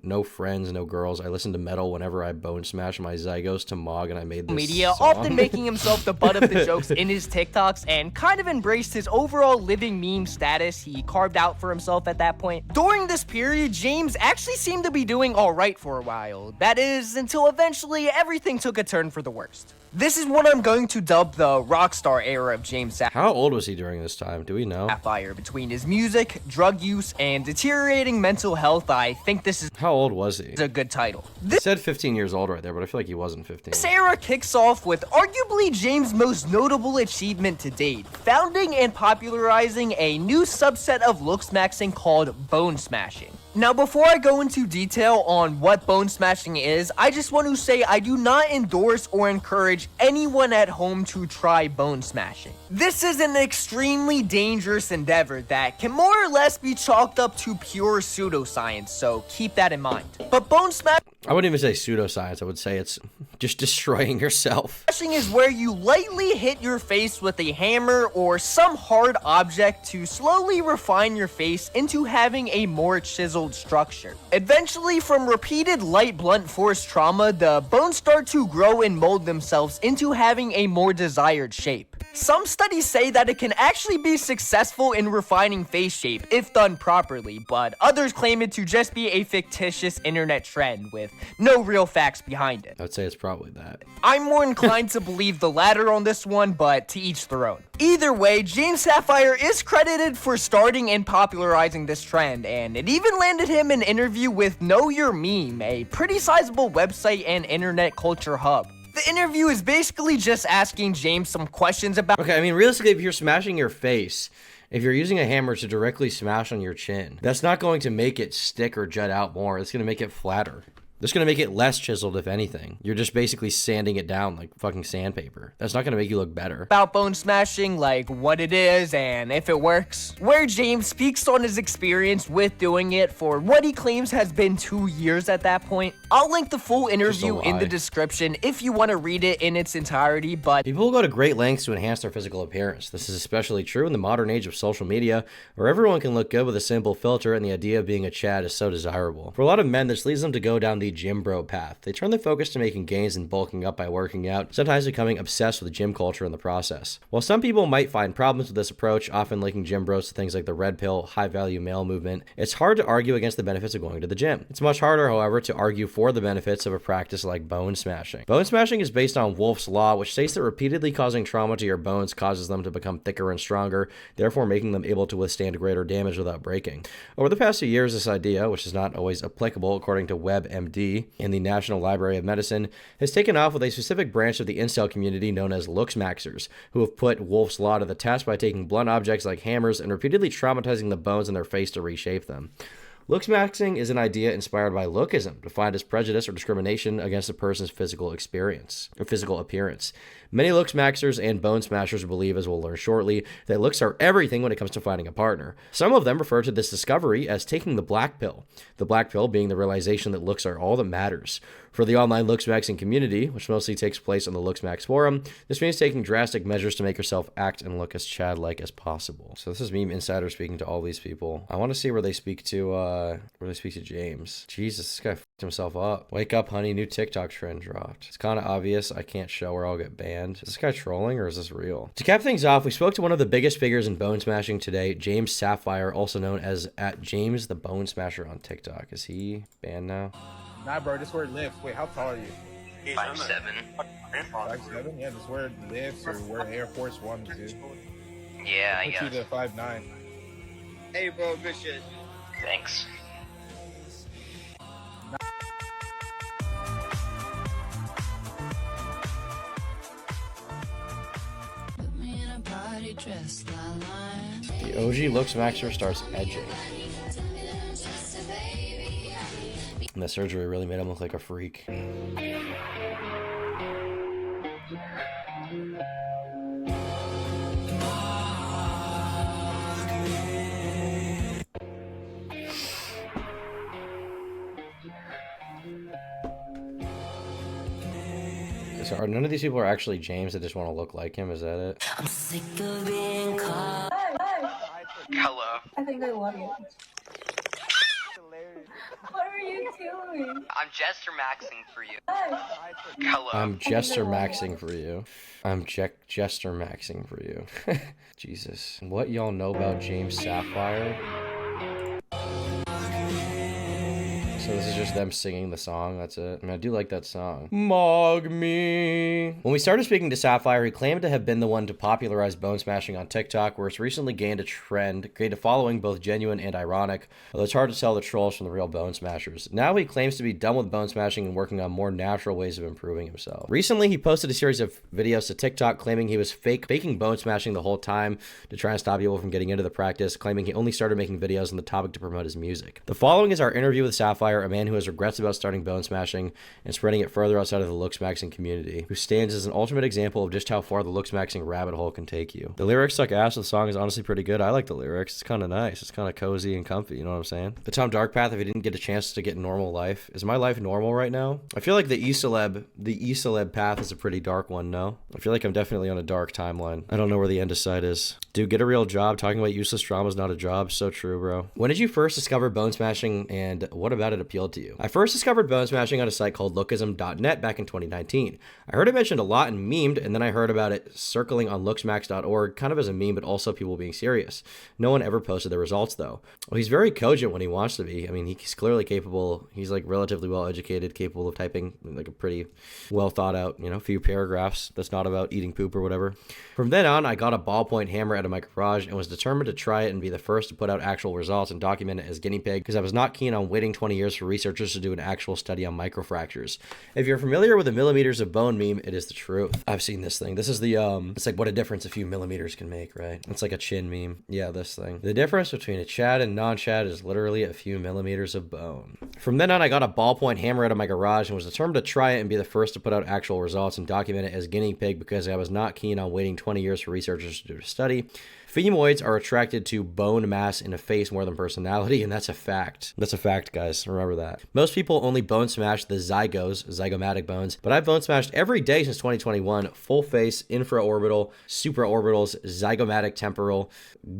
no friends, no girls. I listen to metal whenever I bone smash my Zygos to Mog, and I made this media, song. often making himself the butt of the jokes in his TikToks, and kind of embraced his overall living meme status he carved out for himself at that point. During this period, James actually seemed to be doing alright for a while. That is, until eventually everything took a turn for the worst. This is what I'm going to dub the rockstar era of James How old was he during this time? Do we know? Sapphire. Between his music, drug use, and deteriorating mental health, I think this is How old was he? a good title. It said 15 years old right there, but I feel like he wasn't 15. This era kicks off with arguably James' most notable achievement to date, founding and popularizing a new subset of looks maxing called bone smashing. Now, before I go into detail on what bone smashing is, I just want to say I do not endorse or encourage anyone at home to try bone smashing. This is an extremely dangerous endeavor that can more or less be chalked up to pure pseudoscience, so keep that in mind. But bone smashing I wouldn't even say pseudoscience. I would say it's just destroying yourself. is where you lightly hit your face with a hammer or some hard object to slowly refine your face into having a more chiseled structure. Eventually, from repeated light blunt force trauma, the bones start to grow and mold themselves into having a more desired shape. Some studies say that it can actually be successful in refining face shape if done properly, but others claim it to just be a fictitious internet trend with no real facts behind it. I'd say it's probably that. I'm more inclined to believe the latter on this one, but to each their own. Either way, James Sapphire is credited for starting and popularizing this trend, and it even landed him an interview with Know Your Meme, a pretty sizable website and internet culture hub. The interview is basically just asking James some questions about Okay, I mean, realistically, if you're smashing your face, if you're using a hammer to directly smash on your chin, that's not going to make it stick or jut out more. It's going to make it flatter. That's going to make it less chiseled, if anything. You're just basically sanding it down like fucking sandpaper. That's not going to make you look better. About bone smashing, like what it is and if it works, where James speaks on his experience with doing it for what he claims has been 2 years at that point. I'll link the full interview in the description if you want to read it in its entirety, but people go to great lengths to enhance their physical appearance. This is especially true in the modern age of social media, where everyone can look good with a simple filter, and the idea of being a Chad is so desirable. For a lot of men, this leads them to go down the gym bro path. They turn their focus to making gains and bulking up by working out, sometimes becoming obsessed with gym culture in the process. While some people might find problems with this approach, often linking gym bros to things like the red pill, high value male movement, it's hard to argue against the benefits of going to the gym. It's much harder, however, to argue for the benefits of a practice like bone smashing. Bone smashing is based on Wolff's Law, which states that repeatedly causing trauma to your bones causes them to become thicker and stronger, therefore making them able to withstand greater damage without breaking. Over the past few years, this idea, which is not always applicable according to WebMD in the National Library of Medicine, has taken off with a specific branch of the incel community known as looksmaxers, who have put Wolff's Law to the test by taking blunt objects like hammers and repeatedly traumatizing the bones in their face to reshape them. Looksmaxing is an idea inspired by lookism, defined as prejudice or discrimination against a person's physical appearance. Many looksmaxers and bone smashers believe, as we'll learn shortly, that looks are everything when it comes to finding a partner. Some of them refer to this discovery as taking the black pill, the black pill being the realization that looks are all that matters. For the online looksmaxing community, which mostly takes place on the Looksmax forum, this means taking drastic measures to make yourself act and look as Chad-like as possible. So this is Meme Insider speaking to all these people. I want to see where they speak to James. Jesus, this guy fucked himself up. Wake up, honey, new TikTok trend dropped. It's kind of obvious I can't show or I'll get banned. Is this guy trolling or is this real? To cap things off, we spoke to one of the biggest figures in bone smashing today, James Sapphire, also known as @James the Bone Smasher on TikTok. Is he banned now? Nah, bro, this word lifts. Wait, how tall are you? 5'7". 5'7"? Yeah, this word lifts or wear Air Force Ones, dude. Yeah, I Put you guess. to 5'9". Hey, bro, good shit. Thanks. The OG Looksmaxer starts edging. And the surgery really made him look like a freak. So are none of these people are actually James that just want to look like him? Is that it? I'm sick of being caught. Hello. I think I love you. What are you doing? I'm Jester maxing for you. Hello. I'm Jester maxing for you. I'm Jester maxing for you. Jesus. What y'all know about James Sapphire? So this is just them singing the song, that's it. I mean, I do like that song. Mog me. When we started speaking to Sapphire, he claimed to have been the one to popularize bone smashing on TikTok, where it's recently gained a following both genuine and ironic, although it's hard to tell the trolls from the real bone smashers. Now he claims to be done with bone smashing and working on more natural ways of improving himself. Recently, he posted a series of videos to TikTok claiming he was faking bone smashing the whole time to try and stop people from getting into the practice, claiming he only started making videos on the topic to promote his music. The following is our interview with Sapphire, a man who has regrets about starting bone smashing and spreading it further outside of the looksmaxing community, who stands as an ultimate example of just how far the looksmaxing rabbit hole can take you. The lyrics suck ass, the song is honestly pretty good. I like the lyrics. It's kind of nice. It's kind of cozy and comfy, you know what I'm saying? The Tom Dark path, if he didn't get a chance to get normal life. Is my life normal right now? I feel like the E-Celeb path is a pretty dark one, no? I feel like I'm definitely on a dark timeline. I don't know where the end of sight is. Dude, get a real job. Talking about useless drama is not a job. So true, bro. When did you first discover bone smashing, and what about it appealed to you? I first discovered bone smashing on a site called lookism.net back in 2019. I heard it mentioned a lot and memed, and then I heard about it circling on looksmax.org, kind of as a meme, but also people being serious. No one ever posted the results, though. Well, he's very cogent when he wants to be. I mean, he's clearly capable. He's like relatively well educated, capable of typing like a pretty well thought out, few paragraphs that's not about eating poop or whatever. From then on, I got a ballpoint hammer at of my garage and was determined to try it and be the first to put out actual results and document it as guinea pig because I was not keen on waiting 20 years for researchers to do an actual study on microfractures. If you're familiar with the millimeters of bone meme, it is the truth. I've seen this thing. This is the, it's like what a difference a few millimeters can make, right? It's like a chin meme. Yeah, this thing. The difference between a Chad and non-Chad is literally a few millimeters of bone. From then on, I got a ballpoint hammer out of my garage and was determined to try it and be the first to put out actual results and document it as guinea pig because I was not keen on waiting 20 years for researchers to do a study. Femoids are attracted to bone mass in a face more than personality, and that's a fact. That's a fact, guys. Remember that. Most people only bone smash the zygomatic bones, but I've bone smashed every day since 2021. Full face, infraorbital, supraorbitals, zygomatic temporal,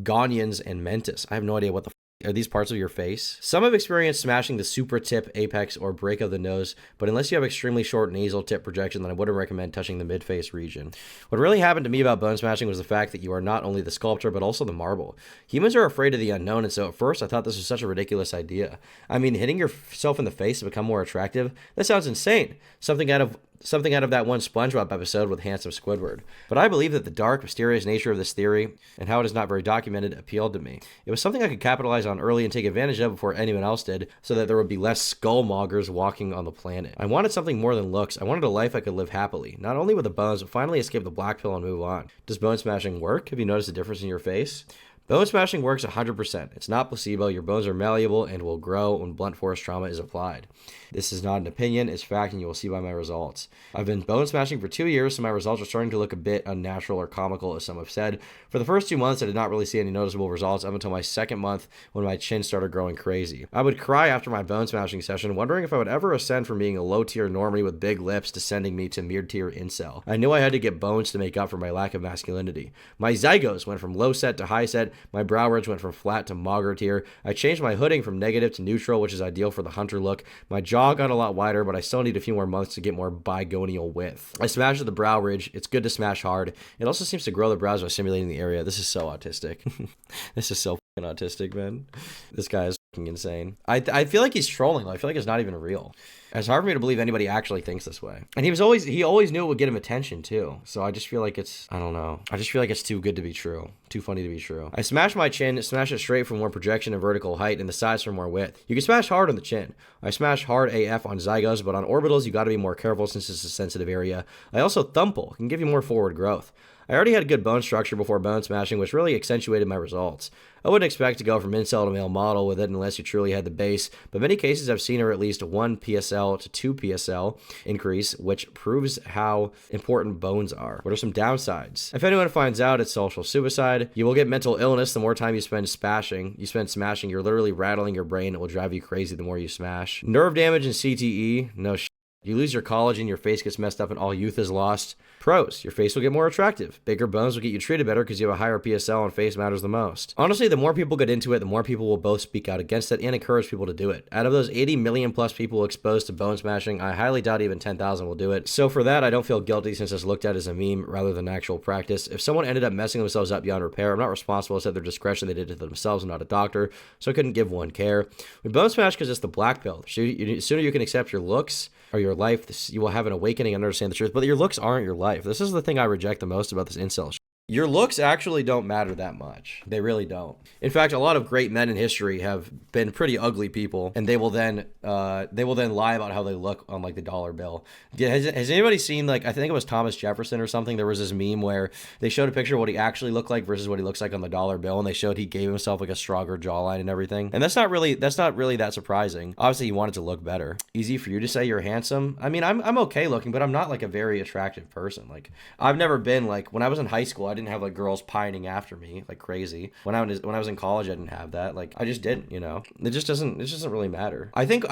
gonians, and mentis. I have no idea what the are these parts of your face? Some have experienced smashing the supra-tip, apex, or break of the nose, but unless you have extremely short nasal tip projection, then I wouldn't recommend touching the mid-face region. What really happened to me about bone smashing was the fact that you are not only the sculptor, but also the marble. Humans are afraid of the unknown, and so at first I thought this was such a ridiculous idea. I mean, hitting yourself in the face to become more attractive? That sounds insane. Something out of that one SpongeBob episode with handsome Squidward. But I believe that the dark, mysterious nature of this theory and how it is not very documented appealed to me. It was something I could capitalize on early and take advantage of before anyone else did, so that there would be less skullmongers walking on the planet. I wanted something more than looks. I wanted a life I could live happily, not only with the bones, but finally escape the black pill and move on. Does bone smashing work? Have you noticed a difference in your face? Bone smashing works 100%. It's not placebo. Your bones are malleable and will grow when blunt force trauma is applied. This is not an opinion, it's fact, and you will see by my results. I've been bone smashing for 2 years, so my results are starting to look a bit unnatural or comical, as some have said. For the first 2 months, I did not really see any noticeable results up until my second month when my chin started growing crazy. I would cry after my bone smashing session, wondering if I would ever ascend from being a low-tier normie with big lips to sending me to mid-tier incel. I knew I had to get bones to make up for my lack of masculinity. My zygos went from low set to high set, my brow ridge went from flat to mager tier. I changed my hooding from negative to neutral, which is ideal for the hunter look. My jaw got a lot wider, but I still need a few more months to get more bigonial width. I smashed the brow ridge. It's good to smash hard. It also seems to grow the brows by simulating the area. This is so autistic. This is so fucking autistic, man. This guy is fucking insane. I feel like he's trolling. I feel like it's not even real. It's hard for me to believe anybody actually thinks this way. And he always knew it would get him attention too. So I just feel like I don't know. I just feel like it's too good to be true. Too funny to be true. I smash my chin, smash it straight for more projection and vertical height, and the sides for more width. You can smash hard on the chin. I smash hard AF on zygos, but on orbitals, you gotta be more careful since it's a sensitive area. I also thumple, can give you more forward growth. I already had good bone structure before bone smashing, which really accentuated my results. I wouldn't expect to go from incel to male model with it unless you truly had the base, but many cases I've seen are at least 1 PSL to 2 PSL increase, which proves how important bones are. What are some downsides? If anyone finds out, it's social suicide. You will get mental illness the more time you spend smashing. You're literally rattling your brain. It will drive you crazy the more you smash. Nerve damage and CTE, no shit. You lose your collagen, your face gets messed up, and all youth is lost. Pros, your face will get more attractive. Bigger bones will get you treated better because you have a higher PSL and face matters the most. Honestly, the more people get into it, the more people will both speak out against it and encourage people to do it. Out of those 80 million plus people exposed to bone smashing, I highly doubt even 10,000 will do it. So for that, I don't feel guilty since it's looked at as a meme rather than actual practice. If someone ended up messing themselves up beyond repair, I'm not responsible. It's at their discretion. They did it to themselves. I'm not a doctor, so I couldn't give one care. We bone smash because it's the black pill. The sooner you can accept your looks or your life, you will have an awakening and understand the truth. But your looks aren't your life. This is the thing I reject the most about this incel shit. Your looks actually don't matter that much. They really don't. In fact, a lot of great men in history have been pretty ugly people, and they will then lie about how they look on like the dollar bill. Has anybody seen, like, I think it was Thomas Jefferson or something? There was this meme where they showed a picture of what he actually looked like versus what he looks like on the dollar bill, and they showed he gave himself like a stronger jawline and everything. And that's not really that surprising. Obviously, he wanted to look better. Easy for you to say you're handsome. I mean, I'm okay looking, but I'm not like a very attractive person. Like, I've never been like, when I was in high school, I didn't have like girls pining after me like crazy. When I was in college, I didn't have that. Like, I just didn't, you know. It just doesn't really matter. I think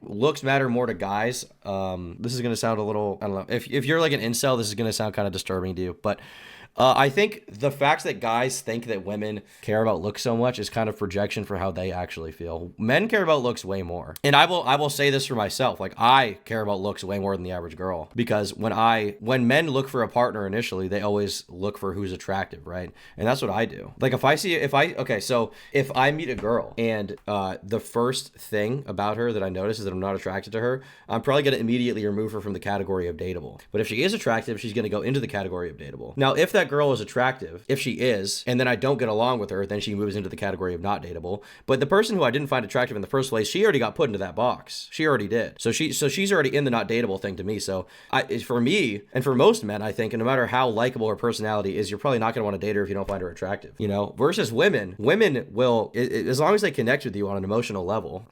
looks matter more to guys. This is gonna sound a little, I don't know, if you're like an incel, this is gonna sound kind of disturbing to you, but I think the fact that guys think that women care about looks so much is kind of projection for how they actually feel. Men care about looks way more. And I will say this for myself. Like, I care about looks way more than the average girl, because when men look for a partner initially, they always look for who's attractive, right? And that's what I do. Like, if I meet a girl and the first thing about her that I notice is that I'm not attracted to her, I'm probably going to immediately remove her from the category of dateable. But if she is attractive, she's going to go into the category of dateable. Now, if that that girl is attractive, if she is, and then I don't get along with her, then she moves into the category of not dateable. But the person who I didn't find attractive in the first place, she already got put into that box. She already did. So she's already in the not dateable thing to me. So for me, and for most men, I think, and no matter how likable her personality is, you're probably not going to want to date her if you don't find her attractive, you know, versus women will, as long as they connect with you on an emotional level,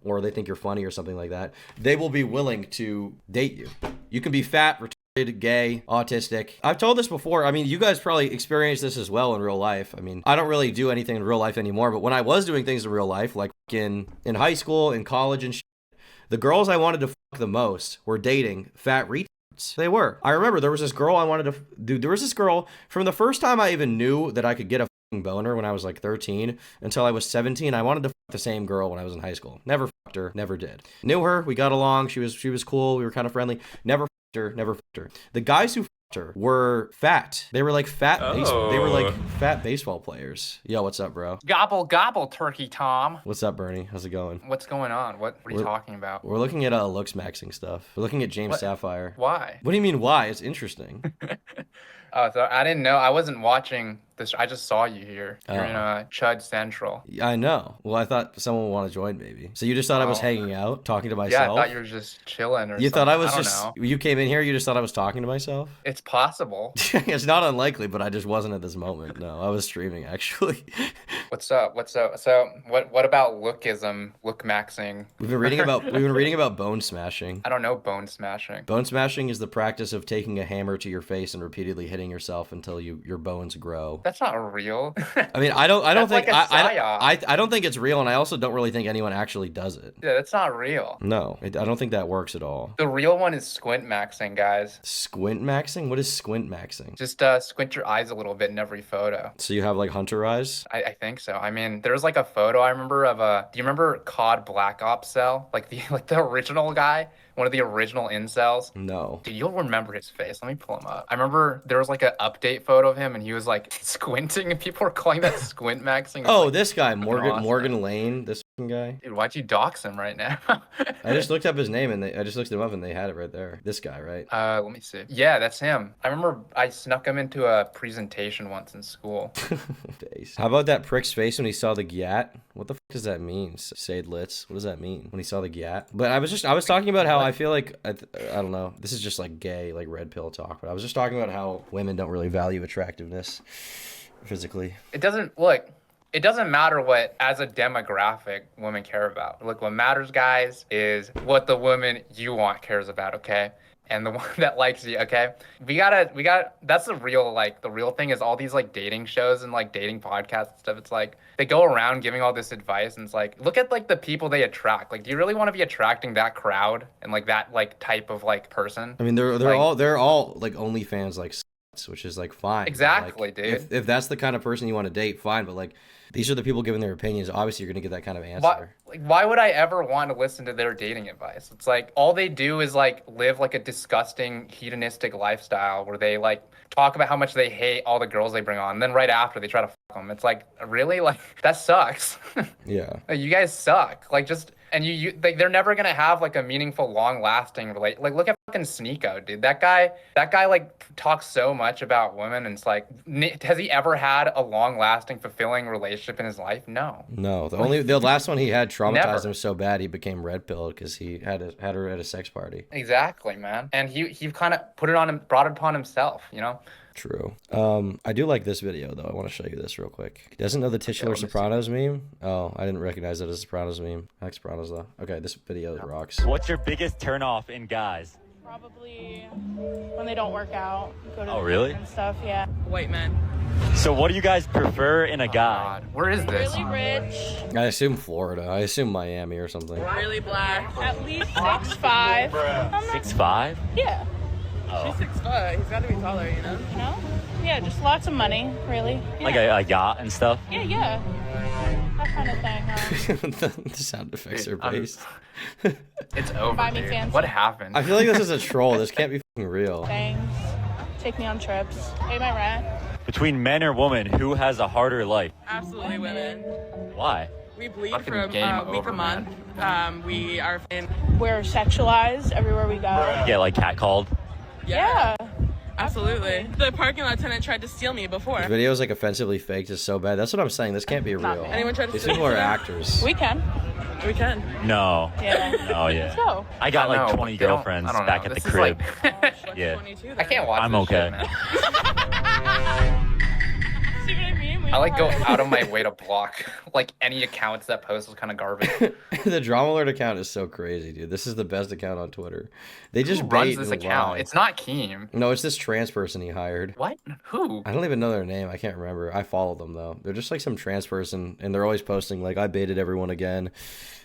or they think you're funny or something like that, they will be willing to date you. You can be fat, retarded, gay, autistic. I've told this before. I mean, you guys probably experienced this as well in real life. I mean, I don't really do anything in real life anymore, but when I was doing things in real life, like in high school, in college and shit, the girls I wanted to fuck the most were dating fat retards. They were. I remember there was this girl I wanted to do. There was this girl from the first time I even knew that I could get a fucking boner when I was like 13 until I was 17. I wanted to fuck the same girl when I was in high school. Never fucked her. Never did. Knew her. We got along. She was cool. We were kind of friendly. Never fucked her. Never fucked her. The guys who fucked her were fat. They were like fat. They were like fat baseball players. Yo, what's up, bro? Gobble gobble, Turkey Tom. What's up, Bernie? How's it going? What's going on? What are you talking about? We're looking at looks maxing stuff. We're looking at James Sapphire. Why? What do you mean why? It's interesting. Oh, so I didn't know. I wasn't watching this. I just saw you here. You're in Chud Central. I know. Well, I thought someone would want to join, maybe. So you just thought I was hanging out, talking to myself? Yeah, I thought you were just chilling or You something. thought I was don't just... know. You came in here, you just thought I was talking to myself? It's possible. It's not unlikely, but I just wasn't at this moment. No, I was streaming, actually. What's up? So what about lookism, look maxing? We've been reading about bone smashing. I don't know bone smashing. Bone smashing is the practice of taking a hammer to your face and repeatedly hitting yourself until your bones grow. That's not real. I mean, I don't think like a psyop. I don't think it's real, and I also don't really think anyone actually does it. Yeah, that's not real. No, I don't think that works at all. The real one is squint maxing, guys. Squint maxing? What is squint maxing? Just squint your eyes a little bit in every photo. So you have like hunter eyes? I think so. I mean, there's like a photo I remember of do you remember COD Black Ops Cell? Like the original guy? One of the original incels? No. Dude, you'll remember his face. Let me pull him up. I remember there was like an update photo of him and he was like squinting and people were calling that squint maxing. Oh, like, this guy, Morgan awesome. Morgan Lane, this guy. Dude, why'd you dox him right now? I just looked up his name and I just looked him up and they had it right there. This guy, right? Let me see. Yeah, that's him. I remember I snuck him into a presentation once in school. How about that prick's face when he saw the gyat? What the fuck does that mean? Sade Litz. What does that mean? When he saw the gyat? But I was talking about how I feel like, I don't know, this is just like gay, like red pill talk, but I was just talking about how women don't really value attractiveness physically. It doesn't matter what, as a demographic, women care about. Look, what matters, guys, is what the woman you want cares about, okay? And the one that likes you, okay? We gotta, that's the real thing is all these, like, dating shows and, like, dating podcasts and stuff. It's like, they go around giving all this advice, and it's like, look at, like, the people they attract. Like, do you really want to be attracting that crowd and, like, that, like, type of, like, person? I mean, they're all, like, OnlyFans, like, which is, like, fine. Exactly, like, dude. If that's the kind of person you want to date, fine, but, like, these are the people giving their opinions. Obviously, you're going to get that kind of answer. Why would I ever want to listen to their dating advice? It's like, all they do is, like, live, like, a disgusting, hedonistic lifestyle where they, like, talk about how much they hate all the girls they bring on. And then right after, they try to fuck them. It's like, really? Like, that sucks. Yeah. Like, you guys suck. Like, just... And like, they're never gonna have like a meaningful, long-lasting relate. Like, look at fucking Sneeko, dude. That guy, like, talks so much about women, and it's like, has he ever had a long-lasting, fulfilling relationship in his life? No. No. The last one he had traumatized him so bad he became red pilled because he had her at a sex party. Exactly, man. And he kind of brought it upon himself, you know. True. I do like this video though. I want to show you this real quick. He doesn't know the titular Sopranos meme? Oh, I didn't recognize it as a Sopranos meme. I like Sopranos though. Okay, this video rocks. What's your biggest turnoff in guys? Probably when they don't work out. Go to Oh, really? and stuff, yeah. White men. So what do you guys prefer in a guy? Where is this? Really rich, I assume Florida. I assume Miami or something. really black, at least 6'5". 6'5"? Yeah. Oh. She's 6'5". He's got to be taller, you know? You know? Yeah, just lots of money, really. Yeah. Like a yacht and stuff? Yeah. That kind of thing. The sound effects are based. It's over, Buy me dude. fancy. What happened? I feel like this is a troll. This can't be fucking real. Things. Take me on trips. Pay my rent. Between men or women, who has a harder life? Absolutely women. Why? We bleed Fucking from game week over, a month. We're sexualized everywhere we go. You get like catcalled? Yeah. Absolutely. The parking lot attendant tried to steal me before. The video is like offensively faked. Is so bad. That's what I'm saying. This can't be real. Anyone tried to These steal people me are today? actors. We can. We can. No. Yeah. Oh yeah. Let's go. I got I don't like know. 20 They don't- girlfriends I don't back know. at the This is crib. like- Yeah. I can't watch I'm this okay. shit, man. See what I mean? I like go out of my way to block like any accounts that post is kind of garbage. The Drama Alert account is so crazy, dude. This is the best account on Twitter. They just Who bait runs this and account? lie. It's not Keem. No, it's this trans person he hired. What? Who? I don't even know their name. I can't remember. I follow them though. They're just like some trans person, and they're always posting like, "I baited everyone again,"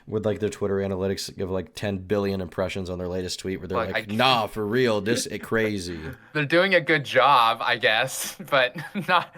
with like their Twitter analytics give like 10 billion impressions on their latest tweet, where they're Look, like, "Nah, for real, this it crazy." They're doing a good job, I guess, but not.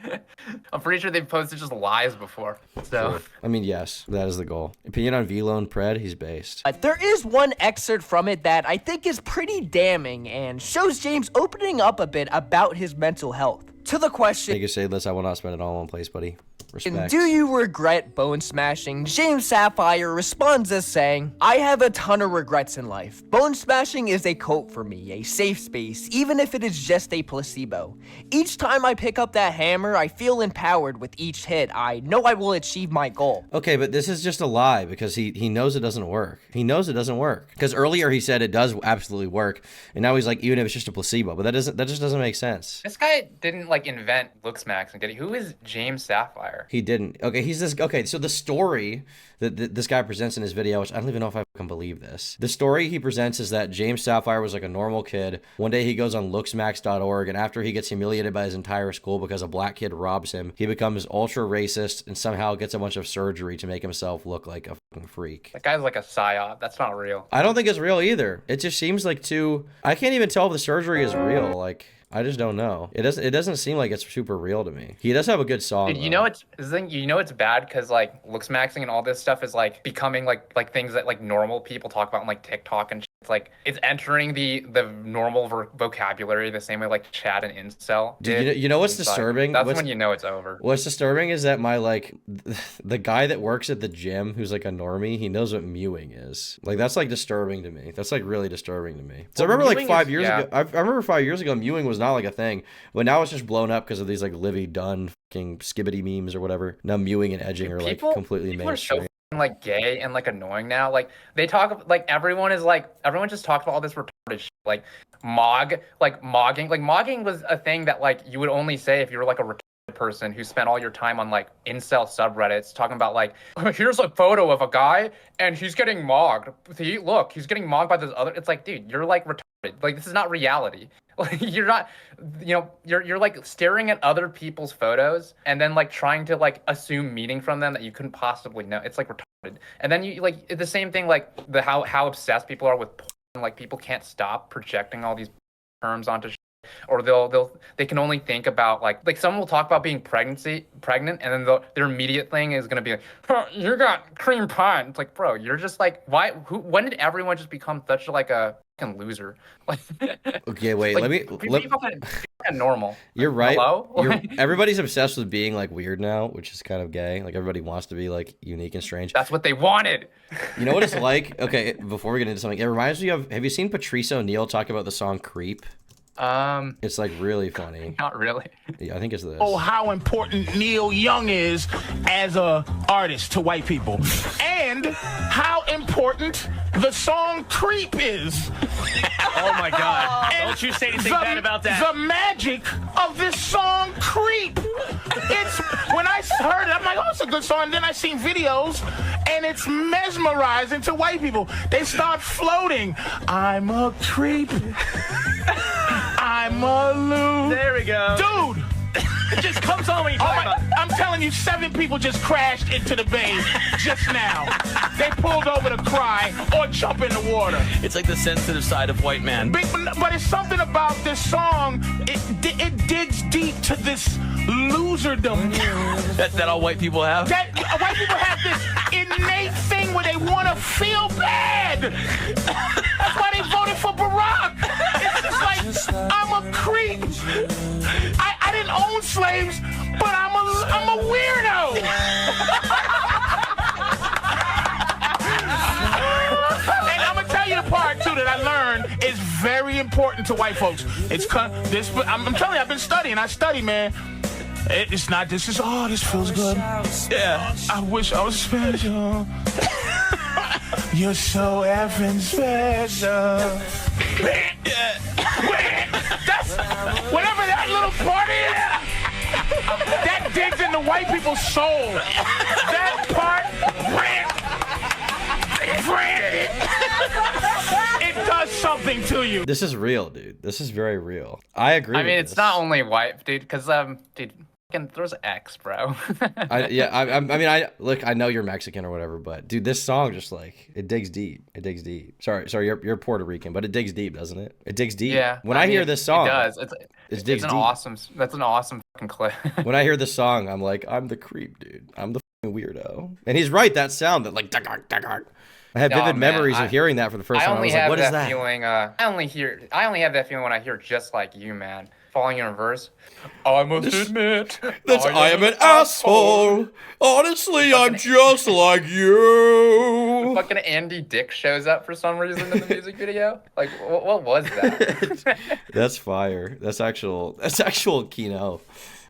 I'm pretty sure they've posted just lies before. So Sure. I mean, yes, that is the goal. Opinion on V-Lone Pred? He's based. There is one excerpt from it that I think is pretty damning and shows James opening up a bit about his mental health. To the question, Make it say this. I will not spend it all in one place, buddy. Respect. do you regret bone smashing? James Sapphire responds as saying, I have a ton of regrets in life. Bone smashing is a cult for me, a safe space, even if it is just a placebo. Each time I pick up that hammer, I feel empowered with each hit. I know I will achieve my goal. Okay, but this is just a lie because he knows it doesn't work. He knows it doesn't work. Because earlier he said it does absolutely work, and now he's like, even if it's just a placebo. But that just doesn't make sense. this guy didn't like invent looks maxing, did he? Who is James Sapphire? He didn't. Okay, he's this. Okay, so the story that this guy presents in his video, which I don't even know if I can believe this. The story he presents is that James Sapphire was like a normal kid. One day he goes on looksmax.org, and after he gets humiliated by his entire school because a black kid robs him, he becomes ultra racist and somehow gets a bunch of surgery to make himself look like a fucking freak. That guy's like a psyop. That's not real. I don't think it's real either. It just seems like too. I can't even tell if the surgery is real. Like, I just don't know. It doesn't seem like it's super real to me. He does have a good song. Dude, you know it's the thing. You know it's bad because like looks maxing and all this stuff is like becoming like things that like normal people talk about on like TikTok and shit. It's like it's entering the normal vocabulary the same way like chat and incel. Dude, you know what's It's like, disturbing? that's when you know it's over. What's disturbing is that my like the guy that works at the gym who's like a normie, he knows what mewing is. Like that's like disturbing to me. That's like really disturbing to me. So I remember like 5 years ago. I remember 5 years ago mewing was not like a thing, but now it's just blown up because of these like Livy Dunn fucking skibbity memes or whatever. Now mewing and edging are like completely People are so mainstream. like gay and like annoying now. Like they talk like everyone just talks about all this retarded shit. Like mogging. Like mogging was a thing that like you would only say if you were like a retarded person who spent all your time on like incel subreddits talking about like here's a photo of a guy and he's getting mogged. See, look, he's getting mogged by this other. It's like, dude, you're like retarded. Like this is not reality. Like you're not, you know, you're like staring at other people's photos and then like trying to like assume meaning from them that you couldn't possibly know. It's like retarded. And then you like the same thing like the how obsessed people are with porn. Like people can't stop projecting all these terms onto. Or they can only think about like someone will talk about being pregnant and then their immediate thing is gonna be like, huh, you got cream pie. It's like, bro, you're just like, when did everyone just become such like a fucking loser? Like, Okay, wait. like, let be fucking normal. You're right. Hello? Everybody's obsessed with being like weird now, which is kind of gay. Like everybody wants to be like unique and strange. That's what they wanted. You know what it's like? Okay, before we get into something, it reminds me of. Have you seen Patrice O'Neal talk about the song "Creep"? It's like really funny. Not really. Yeah, I think it's this. Oh, how important Neil Young is as a artist to white people, and how important the song "Creep" is. Oh my God! Don't you say anything bad about that. The magic of this song "Creep." It's when I heard it, I'm like, oh, it's a good song. And then I seen videos, and it's mesmerizing to white people. They start floating. I'm a creep. I'm a loser. There we go. Dude! It just comes on when you talk about it. I'm telling you, 7 people just crashed into the bay just now. They pulled over to cry or jump in the water. It's like the sensitive side of white man. But it's something about this song. It digs deep to this loserdom. that all white people have? That white people have this innate thing where they want to feel bad. That's why they voted for Barack. It's just like, I'm a creep. I didn't own slaves, but I'm a weirdo. And I'm gonna tell you the part too that I learned is very important. important to white folks. I'm telling you, I've been studying. I study, man. It's not. This feels good. Yeah. I wish I was special. You're so effing special. That's whatever that little part is. That digs into white people's soul. That part, it does something to you. This is real, dude. This is very real. I agree. I mean, with it's this. not only white, dude, because dude, there's X, bro. I mean, I know you're Mexican or whatever, but dude, this song just like it digs deep. It digs deep. Sorry, you're Puerto Rican, but it digs deep, doesn't it? It digs deep. Yeah. When I hear this song, it does. It digs an deep. awesome. That's an awesome fucking clip. When I hear this song, I'm like, I'm the creep, dude. I'm the fucking weirdo. And he's right. That sound, that like, I have vivid memories of hearing that for the first time. I was like, what is that? Feeling, I only have that feeling when I hear Just Like You, man. Falling in reverse. I must admit that I am an asshole. Honestly, I'm just like you. Fucking Andy Dick shows up for some reason in the music video. Like, what was that? That's fire. That's actual Kino.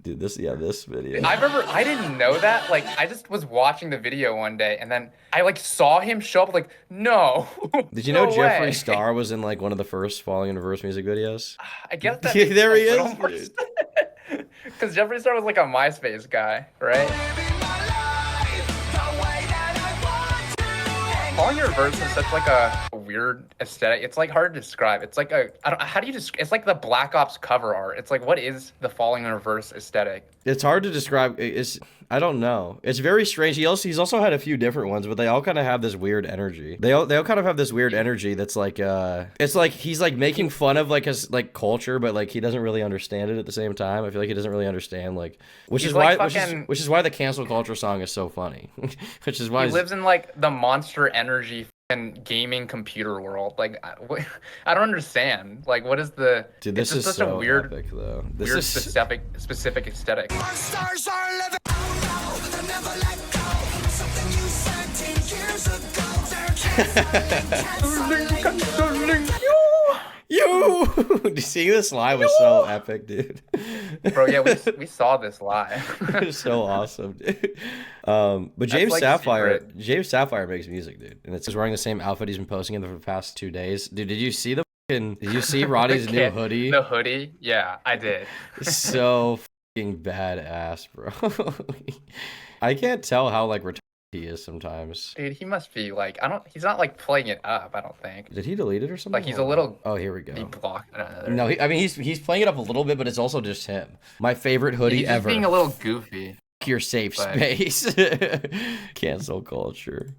Dude, this video. I didn't know that. Like, I just was watching the video one day, and then I like saw him show up. Like, no. Did you know no Jeffree way. Star was in like one of the first Falling in Reverse music videos? I guess that. Yeah, there he is. Because Jeffree Star was like a MySpace guy, right? Falling in Reverse is such like a weird aesthetic. It's like hard to describe. It's like how do you describe? It's like the Black Ops cover art. It's like, what is the Falling in Reverse aesthetic? It's hard to describe. I don't know. It's very strange. He's also had a few different ones, but they all kind of have this weird energy. They all kind of have this weird energy that's like it's like he's like making fun of like his like culture, but like he doesn't really understand it at the same time. I feel like he doesn't really understand which is why the cancel culture song is so funny. Which is why he lives in like the Monster Energy and gaming computer world. Like, I don't understand. Like, what is the? Dude, this is such so a weird, epic, though. This weird is specific aesthetic. Stars are living. They'll never let go. Something you said 10 years ago. You seeing this live was so epic, dude. Bro, yeah, we saw this live. It was so awesome, dude. But James Sapphire makes music, dude, and it's wearing the same outfit he's been posting in for the past 2 days. Dude, did you see Roddy's new hoodie? The hoodie? Yeah, I did. So fucking badass, bro. I can't tell how like retarded he is sometimes. Dude, he must be like, he's not like playing it up, I don't think. Did he delete it or something? Like, he's a little. Oh, here we go. He blocked. No, he's playing it up a little bit, but it's also just him. My favorite hoodie ever. He's being a little goofy. Your safe space. Cancel culture.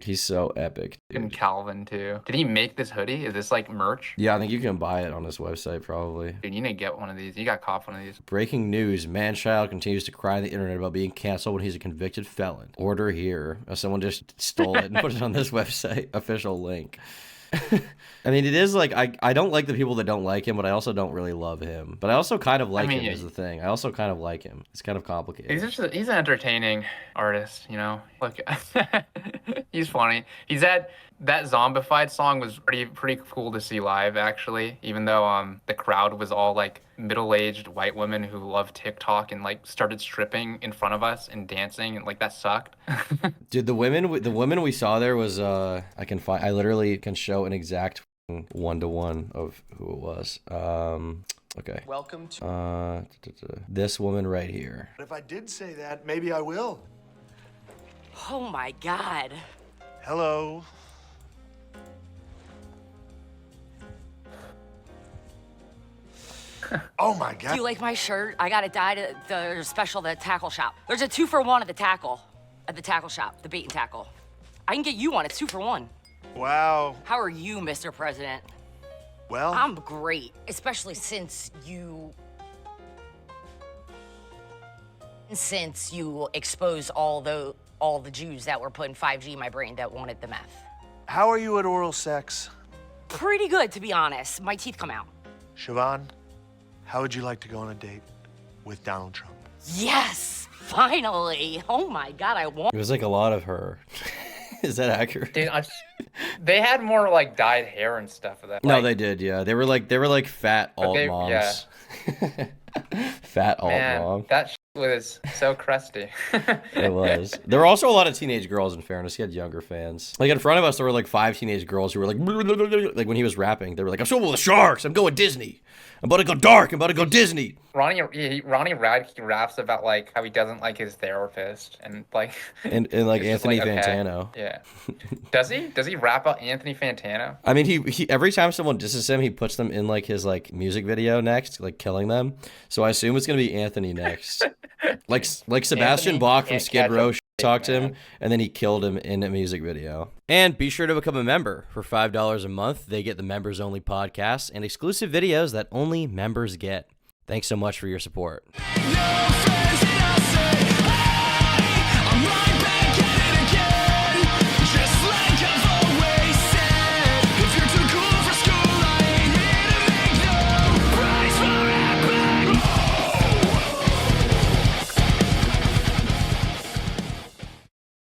He's so epic, dude. And Calvin too. Did he make this hoodie? Is this like merch? Yeah, I think you can buy it on his website probably. Dude, you need to get one of these. You got cop one of these. Breaking news: man-child continues to cry on the internet about being canceled when he's a convicted felon. Order here. Someone just stole it and put it on this website. Official link. I mean, it is like I don't like the people that don't like him, but I also don't really love him. But I also kind of like him is the thing. I also kind of like him. It's kind of complicated. He's an entertaining artist, you know. Like he's funny. He's had that Zombified song was pretty cool to see live actually. Even though the crowd was all like middle-aged white women who love TikTok and like started stripping in front of us and dancing and like that sucked. Dude, the women we saw there was I literally can show an exact 1-to-1 of who it was. Okay. Welcome to this woman right here. If I did say that, maybe I will. Oh my God. Hello. Oh my God. Do you like my shirt? I got it dyed at the special, the tackle shop. There's a 2-for-1 at the tackle shop, the bait and tackle. I can get you one. It's 2 for 1. Wow. How are you, Mr. President? Well, I'm great, especially since you exposed all the Jews that were putting 5G in my brain that wanted the meth. how are you at oral sex? Pretty good, to be honest. My teeth come out. Siobhan, how would you like to go on a date with Donald Trump? Yes, finally. Oh my God, I want. It was like a lot of her. Is that accurate? Dude, They had more like dyed hair and stuff of that. No, Like, they did. Yeah, they were like fat But alt they- moms. Fat alt man, mom. that was so crusty. It was. There were also a lot of teenage girls. In fairness, he had younger fans. Like in front of us, there were like 5 teenage girls who were like when he was rapping, they were like, "I'm swimming with the sharks. I'm going Disney. I'm about to go dark. I'm about to go Disney." Ronnie Radke raps about like how he doesn't like his therapist and like And like it's just, Anthony like, okay. Fantano. Yeah. Does he? Does he rap about Anthony Fantano? I mean, he every time someone disses him, he puts them in like his like music video next, like killing them. So I assume it's gonna be Anthony next. like Sebastian Anthony Bach from can't Skid catch a Row break, talked to him, man. and then he killed him in a music video. And be sure to become a member. For $5 a month, they get the members only podcasts and exclusive videos that only members get. Thanks so much for your support. No